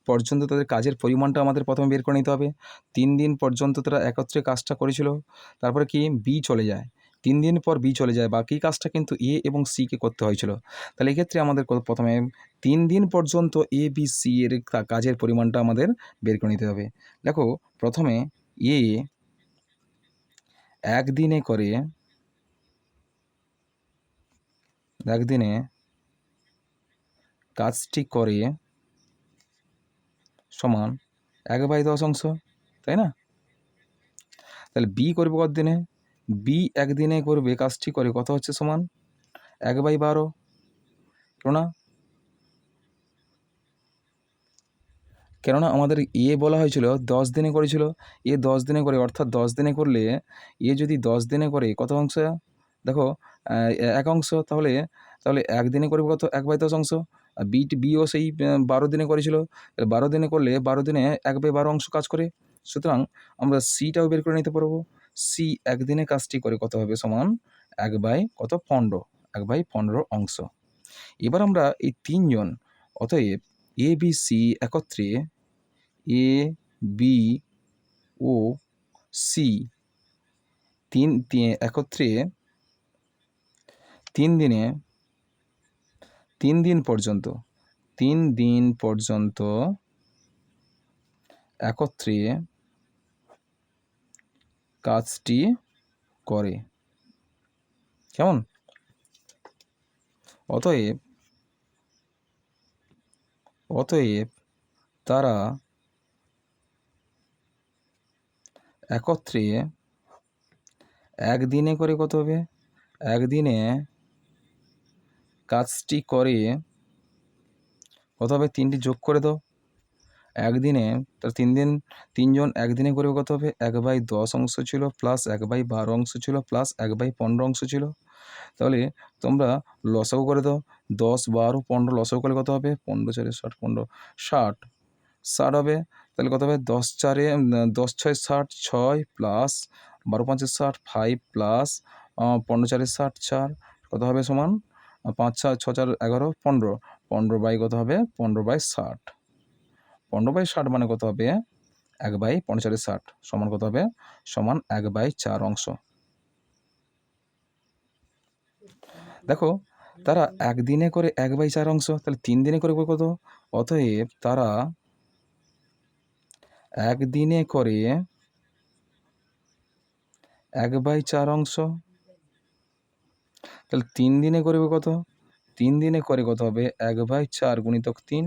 পর্যন্ত তাদের কাজের পরিমাণটা আমাদের প্রথমে বের করে নিতে হবে। 3 দিন পর্যন্ত তারা একত্রে কাজটা করেছিল, তারপরে কি বি চলে যায়, 3 দিন পর বি চলে যায়, বাকি কাজটা কিন্তু এ এবং সিকে করতে হয়েছিল। তাহলে এক্ষেত্রে আমাদের প্রথমে 3 দিন পর্যন্ত এ বি সি এর কাজের পরিমাণটা আমাদের বের করে নিতে হবে। দেখো প্রথমে এ একদিনে কাজটি করে সমান 1/10 অংশ, তাই না? তাহলে বি করবে কত দিনে, বি একদিনে করবে কাজটি করে কত হচ্ছে সমান 1/12, কেননা আমাদের এ বলা হয়েছিল 10 দিনে করেছিল, এ 10 দিনে করে, অর্থাৎ 10 দিনে করলে এ যদি 10 দিনে করে কত অংশ, দেখো 1 অংশ, তাহলে একদিনে করবে কত 1/10 অংশ, আর বিও সেই 12 দিনে করেছিল, 12 দিনে করলে 12 দিনে 1/12 অংশ কাজ করে। সুতরাং আমরা সিটাও বের করে নিতে পারবো, সি একদিনে কাজটি করে কত হবে সমান 1/15 অংশ। এবার আমরা এই তিনজন, অতএব এ বি সি একত্রে, এ বি ও সি একত্রে 3 দিন পর্যন্ত একত্রে কাজটি করে। কেমন? অতএব তারা একত্রে একদিনে করে কত হবে? একদিনে কাজটি করে কত হবে? 3টি যোগ করে দাও। একদিনে তার 3 দিন, 3 জন একদিনে করে কত হবে? 1/10 অংশ ছিল প্লাস 1/12 অংশ ছিল প্লাস 1/15 অংশ ছিল। তাহলে তোমরা লসাগু করে দাও। 10, 12, 15 লসাগু করলে কত হবে? 15 4 60, 15 60, 60 হবে। তাহলে কত হবে? 10 4 10 6 60, 6 প্লাস 12 5 60, 5 প্লাস 15 4 60, 4 কত হবে? সমান 5 6 6 4 11 15, 15 বাই কত হবে? 15/60, 15/60 মানে কত হবে? 1/15 4 60 সমান কত হবে? সমান 1/4 অংশ। দেখো তারা একদিনে করে 1/4 অংশ, তাহলে 3 দিনে করে কত? অতএব তারা একদিনে করে 1/4 অংশ, তাহলে 3 দিনে করবে কত? 3 দিনে করে কত হবে? 1/4 গুণিতক 3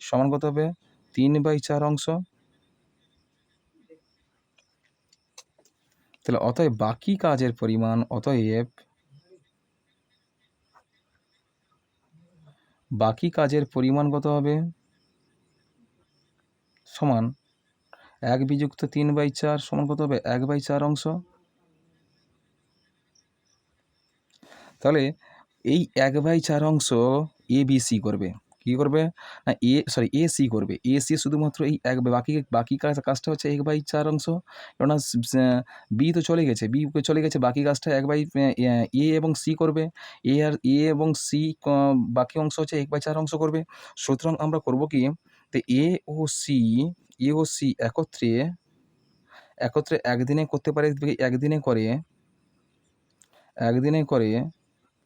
সমান কত হবে? 3/4 অংশ। তাহলে অতএব বাকি কাজের পরিমাণ, অতএব বাকি কাজের পরিমাণ কত হবে? সমান 1 বিযুক্ত 3/4 সমান কত হবে? 1/4 অংশ। তাহলে এই 1/4 অংশ ABC করবে। কি করবে? না AC করবে। AC শুধুমাত্র এই বাকি কাজটা হচ্ছে 1/4 অংশ। কেননা B তো চলে গেছে। B চলে গেছে, বাকি কাজটা A এবং C করবে। A এবং C বাকি অংশ হচ্ছে 1/4 অংশ করবে। সুতরাং আমরা করব কি? তো A ও C একত্রে একদিনে করতে পারে, একদিনে করে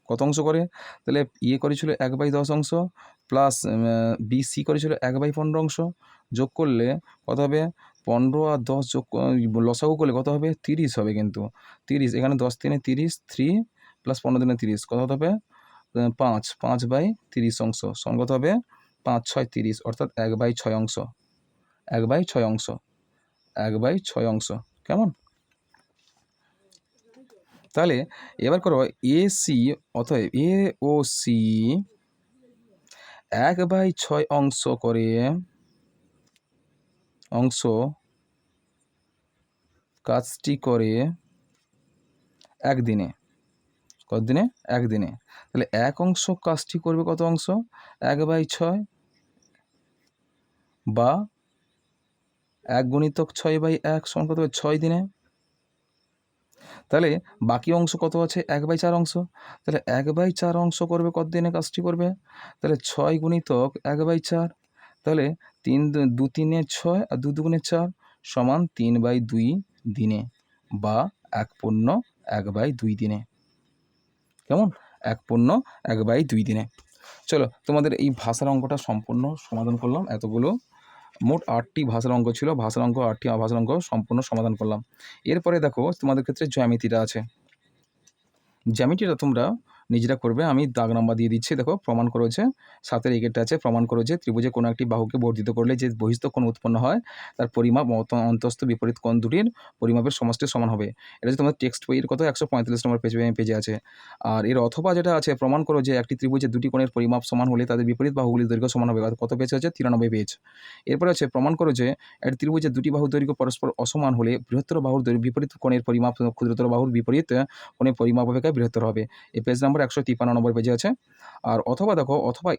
কত অংশ করে? তাহলে করেছিল 1/10 অংশ প্লাস BC করেছিল 1/15 অংশ, যোগ করলে কত হবে? 15 আর 10 লসাগু করলে কত হবে? 30 হবে কিন্তু। 30, এখানে 10 3 30, 3 প্লাস 15 3 30 কত হবে? 5/30 অংশ সমান কত হবে? 5 6 30 অর্থাৎ 1/6 অংশ। 1/6 অংশ, 1/6 অংশ। কেমন? তাহলে এবার করো AC, অতএব A ও C 1/6 অংশ করে কাজটি করে একদিনে। কতদিনে? একদিনে। তাহলে 1 অংশ কাজটি করবে কত অংশ? 1/6 বা 1 গুণিতক 6/1 সমান কত হবে? 6 দিনে। তাহলে বাকি অংশ কত আছে? 1/4 অংশ। তাহলে 1/4 অংশ করবে কত দিনে কাজটি করবে? তাহলে 6 গুণিতক 1/4, তাহলে 3 2 3 6 আর 2 2 4 সমান 3/2 দিনে বা 1/2 দিনে। কেমন? 1/2 দিনে। চলো তোমাদের এই ভাষার অঙ্কটা সম্পূর্ণ সমাধান করলাম। এতগুলো মোট 8টি ভাষার অঙ্ক ছিল। 8টি ভাষার অঙ্ক সম্পূর্ণ সমাধান করলাম। এরপরে দেখো তোমাদের ক্ষেত্রে জ্যামিতিটা আছে। জ্যামিতিটা তোমরা নিজেরা করবে। আমি দাগ নাম্বার দিয়ে দিচ্ছি। দেখো, প্রমাণ করো যে 7 এর একেরটা আছে। প্রমাণ করো যে ত্রিভুজে কোনো একটি বাহুকে বর্ধিত করলে যে বহিস্থ কোণ উৎপন্ন হয় তার পরিমাপ অন্তস্থ বিপরীত কোণ দুটির পরিমাপের সমষ্টির সমান হবে। এটা হচ্ছে তোমাদের টেক্সট বইয়ের কত 145 নম্বর পেজে আছে। আর এর অথবা যেটা আছে, প্রমাণ করো যে একটি ত্রিভুজের দুটি কোণের পরিমাপ সমান হলে তাদের বিপরীত বাহুগুলির দৈর্ঘ্য সমান হবে। কত পেজ আছে? 93 পেজ। এরপরে আছে প্রমাণ করো যে একটি ত্রিভুজের দুটি বাহুর দৈর্ঘ্য পরস্পর অসমান হলে বৃহত্তর বাহুর বিপরীত কোণের পরিমাপ ক্ষুদ্রতর বাহুর বিপরীত কোণের পরিমাপ অপেক্ষা বৃহত্তর হবে। এই পেজ নাম্বার 153 নম্বর পেজে আছে। আর অথবা দেখো, অথবা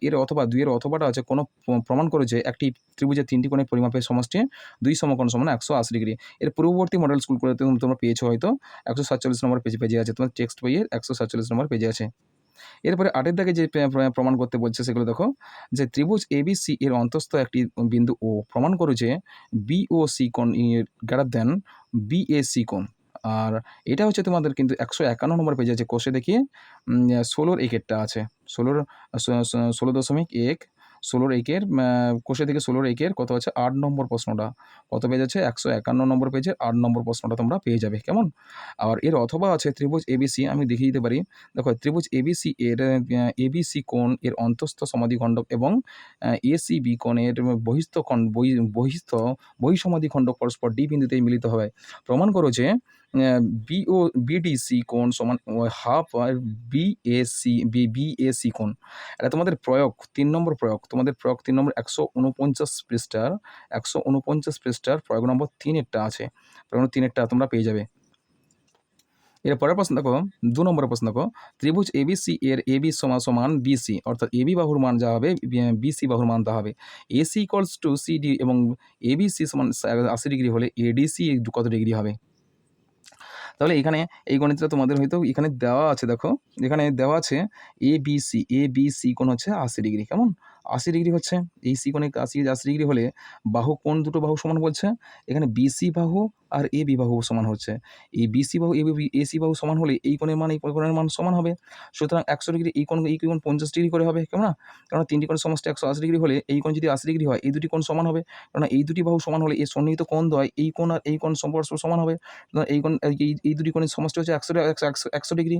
2 এর অথবাটা আছে, কোনো প্রমাণ করে যে একটি ত্রিভুজের 3টি কোণের পরিমাপের সমষ্টি 2 সমকোণ সমান 180 ডিগ্রি। এর পূর্ববর্তী মডেল স্কুলগুলোতে তোমরা পেয়েছো হয়তো। 147 নম্বর পেজে আছে, তোমার টেক্সট বইয়ের 147 নম্বর পেজে আছে। এরপরে 8 এর দাগে যে প্রমাণ করতে বলছে সেগুলো দেখো, যে ত্রিভুজ ABC এর অন্তস্থ একটি বিন্দু O প্রমাণ করো যে BOC কোণ গ্রেটার দ্যান BAC কোণ। আর এটা হচ্ছে তোমাদের কিন্তু 151 নম্বর পেজে আছে। কোষে দেখিয়ে 16 এর একেরটা আছে। 16.1 ষোলোর একের কোষে থেকে 16 একের কত আছে 8 নম্বর প্রশ্নটা কত পেজ আছে 151 নম্বর পেজের 8 নম্বর প্রশ্নটা তোমরা পেয়ে যাবে। কেমন? আর এর অথবা আছে ত্রিভুজ এবিসি, আমি দেখিয়ে দিতে পারি। দেখো ত্রিভুজ এবিসি এর এবিসি কোণ এর অন্তঃস্থ সমাদ্বিখণ্ডক এবং এসিবি কোণের বহিস্থ বহিঃসমাদ্বিখণ্ডক পরস্পর ডি বিন্দুতে মিলিত হয়। প্রমাণ করো যে বিও বিডিসি কোণ সমান হাফ আর বিএসি কোণ। এটা তোমাদের প্রয়োগ 3 নম্বর প্রয়োগ, তোমাদের প্রয়োগ 3 নম্বর 149 পৃষ্ঠার 149 পৃষ্ঠার প্রয়োগ নম্বর 3 এরটা আছে, প্রয়োগ নম্বর 3 এরটা তোমরা পেয়ে যাবে। এর পরের প্রশ্ন দেখো 2 নম্বরের প্রশ্ন দেখো, ত্রিভুজ এবিসি এর এবি সমান বিসি, অর্থাৎ এবি বাহুর মান যা হবে বিসি বাহুর মান তা হবে। এসি ইকুয়ালস টু সিডি এবং এবিসি সমান 80 ডিগ্রি হলে এডিসি কত ডিগ্রি হবে? তাহলে এখানে এই গণিতটা তোমাদের হয়তো এখানে দেওয়া আছে, দেখো এখানে দেওয়া আছে এবিসি কোণ হচ্ছে 80 ডিগ্রি। কেমন? 80 ডিগ্রি হচ্ছে এই সি কোণে 80 ডিগ্রি হলে বাহু কোণ দুটো বাহু সমান বলছে। এখানে বিসি বাহু আর এবি বাহু সমান হচ্ছে। এই বিসি বাহু এসি বাহু সমান হলে এই কোণের মান এই কোণের মান সমান হবে। সুতরাং 100 ডিগ্রি এই কোণ 50 ডিগ্রি করে হবে। কেমন? কারণ তিনটি কোণের সমষ্টি 180 ডিগ্রি হলে এই কোণ যদি 80 ডিগ্রি হয় এই দুটি কোণ সমান হবে। কারণ এই দুটি বাহু সমান হলে এই সন্নিহিত কোণ দ্বয় এই কোণ আর এই কোণ পরস্পর সমান হবে। এই কোণ এই দুটি কোণের সমষ্টি হচ্ছে 100 ডিগ্রি।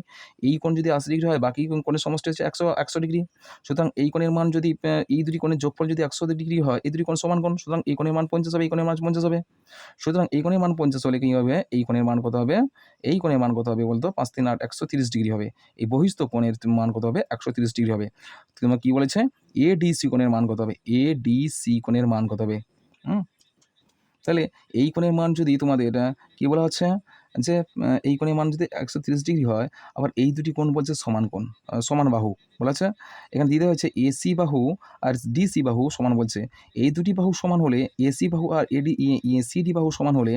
এই কোণ যদি 80 ডিগ্রি হয় বাকি কোণের সমষ্টি হচ্ছে 100 ডিগ্রি। সুতরাং এই কোণের মান যদি এই দুটি কোণের যোগফল যদি 100 ডিগ্রি হয়, এই দুটি কোণ সমান কোণ, সুতরাং এই কোণের মান 50 হবে, এই কোণের মান 50 হবে। সুতরাং এই কোণের মান 50 হলে কী হবে? এই কোণের মান কত হবে? এই কোণের মান কত হবে বলতো? 5 3 8 130 ডিগ্রি হবে। এই বহিস্থ কোণের মান কত হবে? 130 ডিগ্রি হবে। তোমার কী বলেছে? এডিসি কোণের মান কত হবে? এডিসি কোণের মান কত হবে? তাহলে এই কোণের মান যদি তোমাদের কী বলা হচ্ছে যে এই কোণের মান যদি 130 ডিগ্রি হয়, আবার এই দুটি কোণ বলছে সমান কোণ, সমান বাহু বলা আছে। এখানে দিতে হচ্ছে এসি বাহু আর ডিসি বাহু সমান বলছে। এই দুটি বাহু সমান হলে এসি বাহু আর সিডি বাহু সমান হলে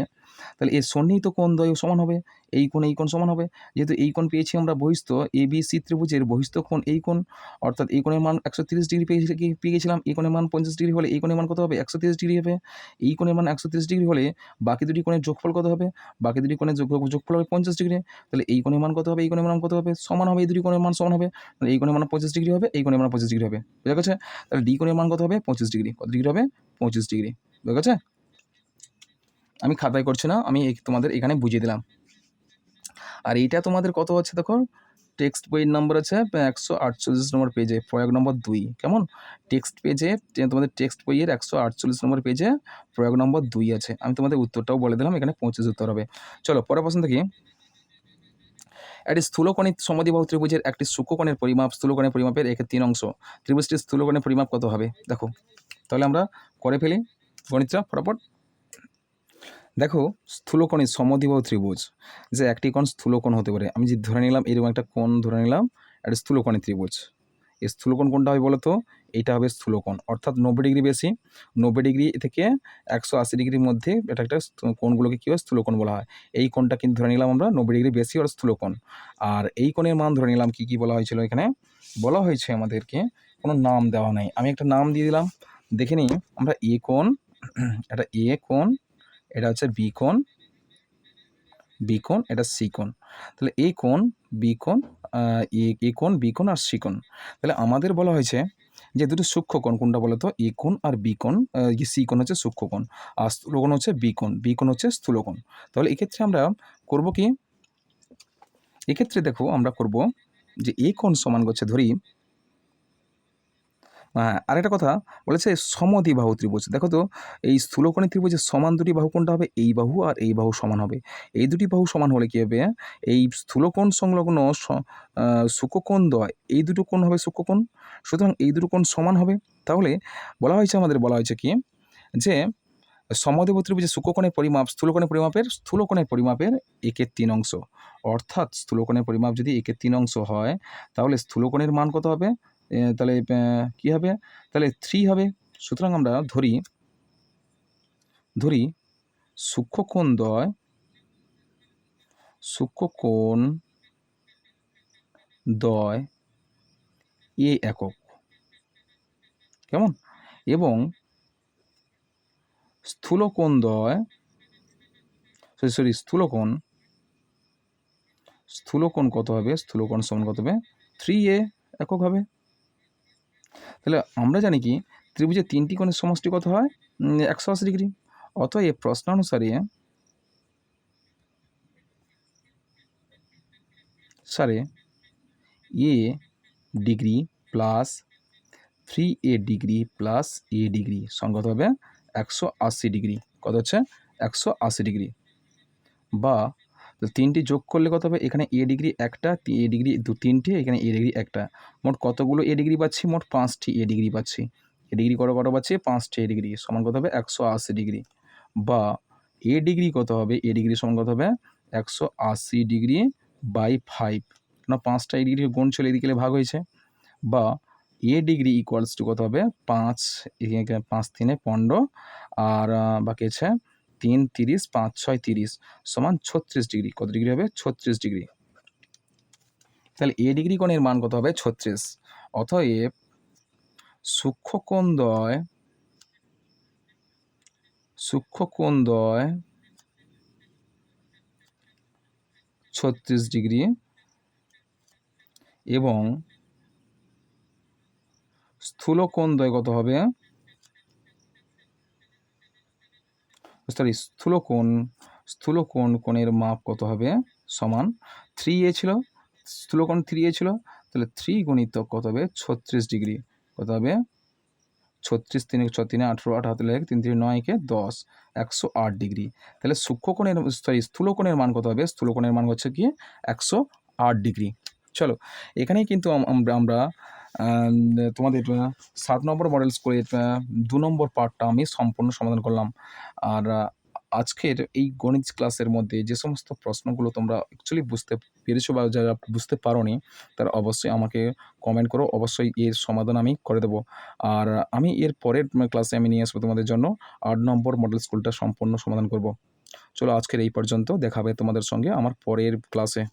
তাহলে এর সন্নিহিত কোণ দ্বয় সমান হবে। এই কোণ সমান হবে। যেহেতু এই কোণ পেয়েছি আমরা বহিস্থ এবিসি ত্রিভুজের বহিস্থ কোণ এই কোণ, অর্থাৎ এই কোণের মান 130 ডিগ্রি পেয়ে গেছিলাম। এই কোণের মান 50 ডিগ্রি হলে এই কোণের মান কত হবে? 130 ডিগ্রি হবে। এই কোণের মান 130 ডিগ্রি হলে বাকি দুটি কোণের যোগফল কত হবে? বাকি দুটি কোণের যোগফল হবে 50 ডিগ্রি। তাহলে এই কোণের মান কত হবে? এই কোণের মান কত হবে? সমান হবে, এই দুটি কোণের মান সমান হবে। তাহলে এই কোণের মান 25 ডিগ্রি হবে, এই কোণের মান 25 ডিগ্রি হবে। বুঝা গেছে? তাহলে ডি কোণের মান কত হবে? 25 ডিগ্রি। কত ডিগ্রি হবে? 25 ডিগ্রি। বুঝা গেছে? আমি খাতায় করছি না, আমি তোমাদের এখানে বুঝিয়ে দিলাম। আর এইটা তোমাদের কত হচ্ছে দেখো, টেক্সট বইয়ের নম্বর আছে 148 নম্বর পেজে, প্রয়োগ নম্বর 2। কেমন? টেক্সট পেজে তোমাদের টেক্সট বইয়ের 148 নম্বর পেজে প্রয়োগ নম্বর 2 আছে। আমি তোমাদের উত্তরটাও বলে দিলাম, এখানে 25 উত্তর হবে। চলো পরের প্রশ্ন দেখি। একটি স্থূলকোণী সমদ্বিবাহু ত্রিভুজের একটি সূক্ষ্মকোণের পরিমাপ স্থূলকোণের পরিমাপের একের 3 অংশ। ত্রিভুজটির স্থূলকোণের পরিমাপ কত হবে? দেখো তাহলে আমরা করে ফেলি গণিতটা ফটাফট। দেখো স্থূলকোণী সমদ্বিবাহু ত্রিভুজ, যে একটি কোণ স্থূলকোণ হতে পারে। আমি যদি ধরে নিলাম এরকম একটা কোণ ধরে নিলাম, একটা স্থূলকোণী ত্রিভুজ। এই স্থূলকোণ কোনটা হবে বলো তো? এইটা হবে স্থূলকোণ, অর্থাৎ 90 ডিগ্রি বেশি। 90 ডিগ্রি থেকে 180 ডিগ্রির মধ্যে এটা একটা কোণগুলোকে কী হয়? স্থূলকোণ বলা হয়। এই কোণটা কিন্তু ধরে নিলাম আমরা 90 ডিগ্রি বেশি আর স্থূলকোণ। আর এই কোণের মান ধরে নিলাম কী বলা হয়েছিল এখানে? বলা হয়েছে আমাদেরকে, কোনো নাম দেওয়া নেই, আমি একটা নাম দিয়ে দিলাম। দেখে নিই আমরা এ কোণ, এটা এ কোণ, এটা হচ্ছে বি কোণ, এটা সি কোণ। তাহলে এই কোণ বি কোণ, এ কোণ বি কোণ আর সি কোণ। তাহলে আমাদের বলা হয়েছে যে দুটো সূক্ষ্মকোণ কোনটা বলো তো? এ কোণ আর বি কোণ, সি কোণ হচ্ছে সূক্ষ্মকোণ আর স্থূলকোণ হচ্ছে বি কোণ হচ্ছে স্থূলকোণ। তাহলে এক্ষেত্রে আমরা করব কি? এক্ষেত্রে দেখো আমরা করব যে এ কোণ সমান করছে ধরি, আরেকটা কথা বলেছে সমদ্বিবাহু ত্রিভুজ। দেখো তো এই স্থূলকোণী ত্রিভুজের সমান দুটি বাহু কোনটা হবে? এই বাহু আর এই বাহু সমান হবে। এই দুটি বাহু সমান হলে কী হবে? এই স্থূলকোণ সংলগ্ন সূক্ষ্মকোণ দ্বয় এই দুটো কোণ হবে সূক্ষ্মকোণ। সুতরাং এই দুটো কোণ সমান হবে। তাহলে বলা হয়েছে কি যে সমদ্বিবাহু ত্রিভুজের সূক্ষ্মকোণের পরিমাপ স্থূলকোণের পরিমাপের একের 3 অংশ। অর্থাৎ স্থূলকোণের পরিমাপ যদি একের 3 অংশ হয়, তাহলে স্থূলকোণের মান কত হবে? তাহলে কী হবে? তাহলে 3 হবে। সুতরাং আমরা ধরি সূক্ষ্মকোণ দ্বয় এ একক। কেমন? এবং স্থূলকোণ কত হবে? স্থূলকোণ সমান কত হবে? 3a একক হবে। তাহলে আমরা জানি কি ত্রিভুজের 3টি কোণের সমষ্টি কত হয়? 180 ডিগ্রি। অতএব প্রশ্নানুসারে A degree plus 3a degree plus a degree সমান কত হবে? 180 ডিগ্রি। কত হচ্ছে? 180 ডিগ্রি। বা 3টি যোগ করলে কত হবে? এখানে a ডিগ্রি একটা, a ডিগ্রি 3টে, এখানে a ডিগ্রি একটা। মোট কতগুলো a ডিগ্রি পাচ্ছি? মোট 5টি a ডিগ্রি পাচ্ছি। a ডিগ্রি কত পাচ্ছি? 5টি a ডিগ্রি সমান কত হবে? 180 ডিগ্রি। বা a ডিগ্রি কত হবে? a ডিগ্রি সমান কত হবে? 180 ডিগ্রি বাই 5। না 5টা a ডিগ্রি গুণ ছিল, এদিকে ভাগ হয়েছে। বা a ডিগ্রি ইকুয়ালস টু কত হবে? 5, 5 3 15, আর বাকি আছে 3 30, 5 6 30 সমান 36 ডিগ্রি। কত ডিগ্রি হবে? 36 ডিগ্রি। তাহলে a ডিগ্রি কোণের মান কত হবে? 36। অতএব সূক্ষ্মকোণদ্বয় 36 ডিগ্রি এবং স্থূলকোণদ্বয় কত হবে? স্থূলকোণ কোণের মাপ কত হবে? সমান 3a ছিল, স্থূলকোণ 3a ছিল, তাহলে 3 গুণিতক কত হবে? 36 ডিগ্রি। কত হবে? 36 3 6 3 18 8 হাতে লেগে 3 3 9 কে 10, 108 ডিগ্রি। তাহলে স্থূলকোণের মান কত হবে? স্থূলকোণের মান হচ্ছে কি 108 ডিগ্রি। চলো এখানেই কিন্তু আমরা তোমাদের 7 নম্বর মডেল স্কুলের 2 নম্বর পার্টটা আমি সম্পূর্ণ সমাধান করলাম। আর আজকের এই গণিত ক্লাসের মধ্যে যে সমস্ত প্রশ্নগুলো তোমরা অ্যাকচুয়ালি বুঝতে পেরেছো বা যারা বুঝতে পারোনি, তারা অবশ্যই আমাকে কমেন্ট করো, অবশ্যই এর সমাধান আমি করে দেবো। আর আমি এর পরের ক্লাসে আমি নিয়ে আসবো তোমাদের জন্য 8 নম্বর মডেল স্কুলটা সম্পূর্ণ সমাধান করব। চলো আজকের এই পর্যন্ত, দেখা হবে তোমাদের সঙ্গে আমার পরের ক্লাসে।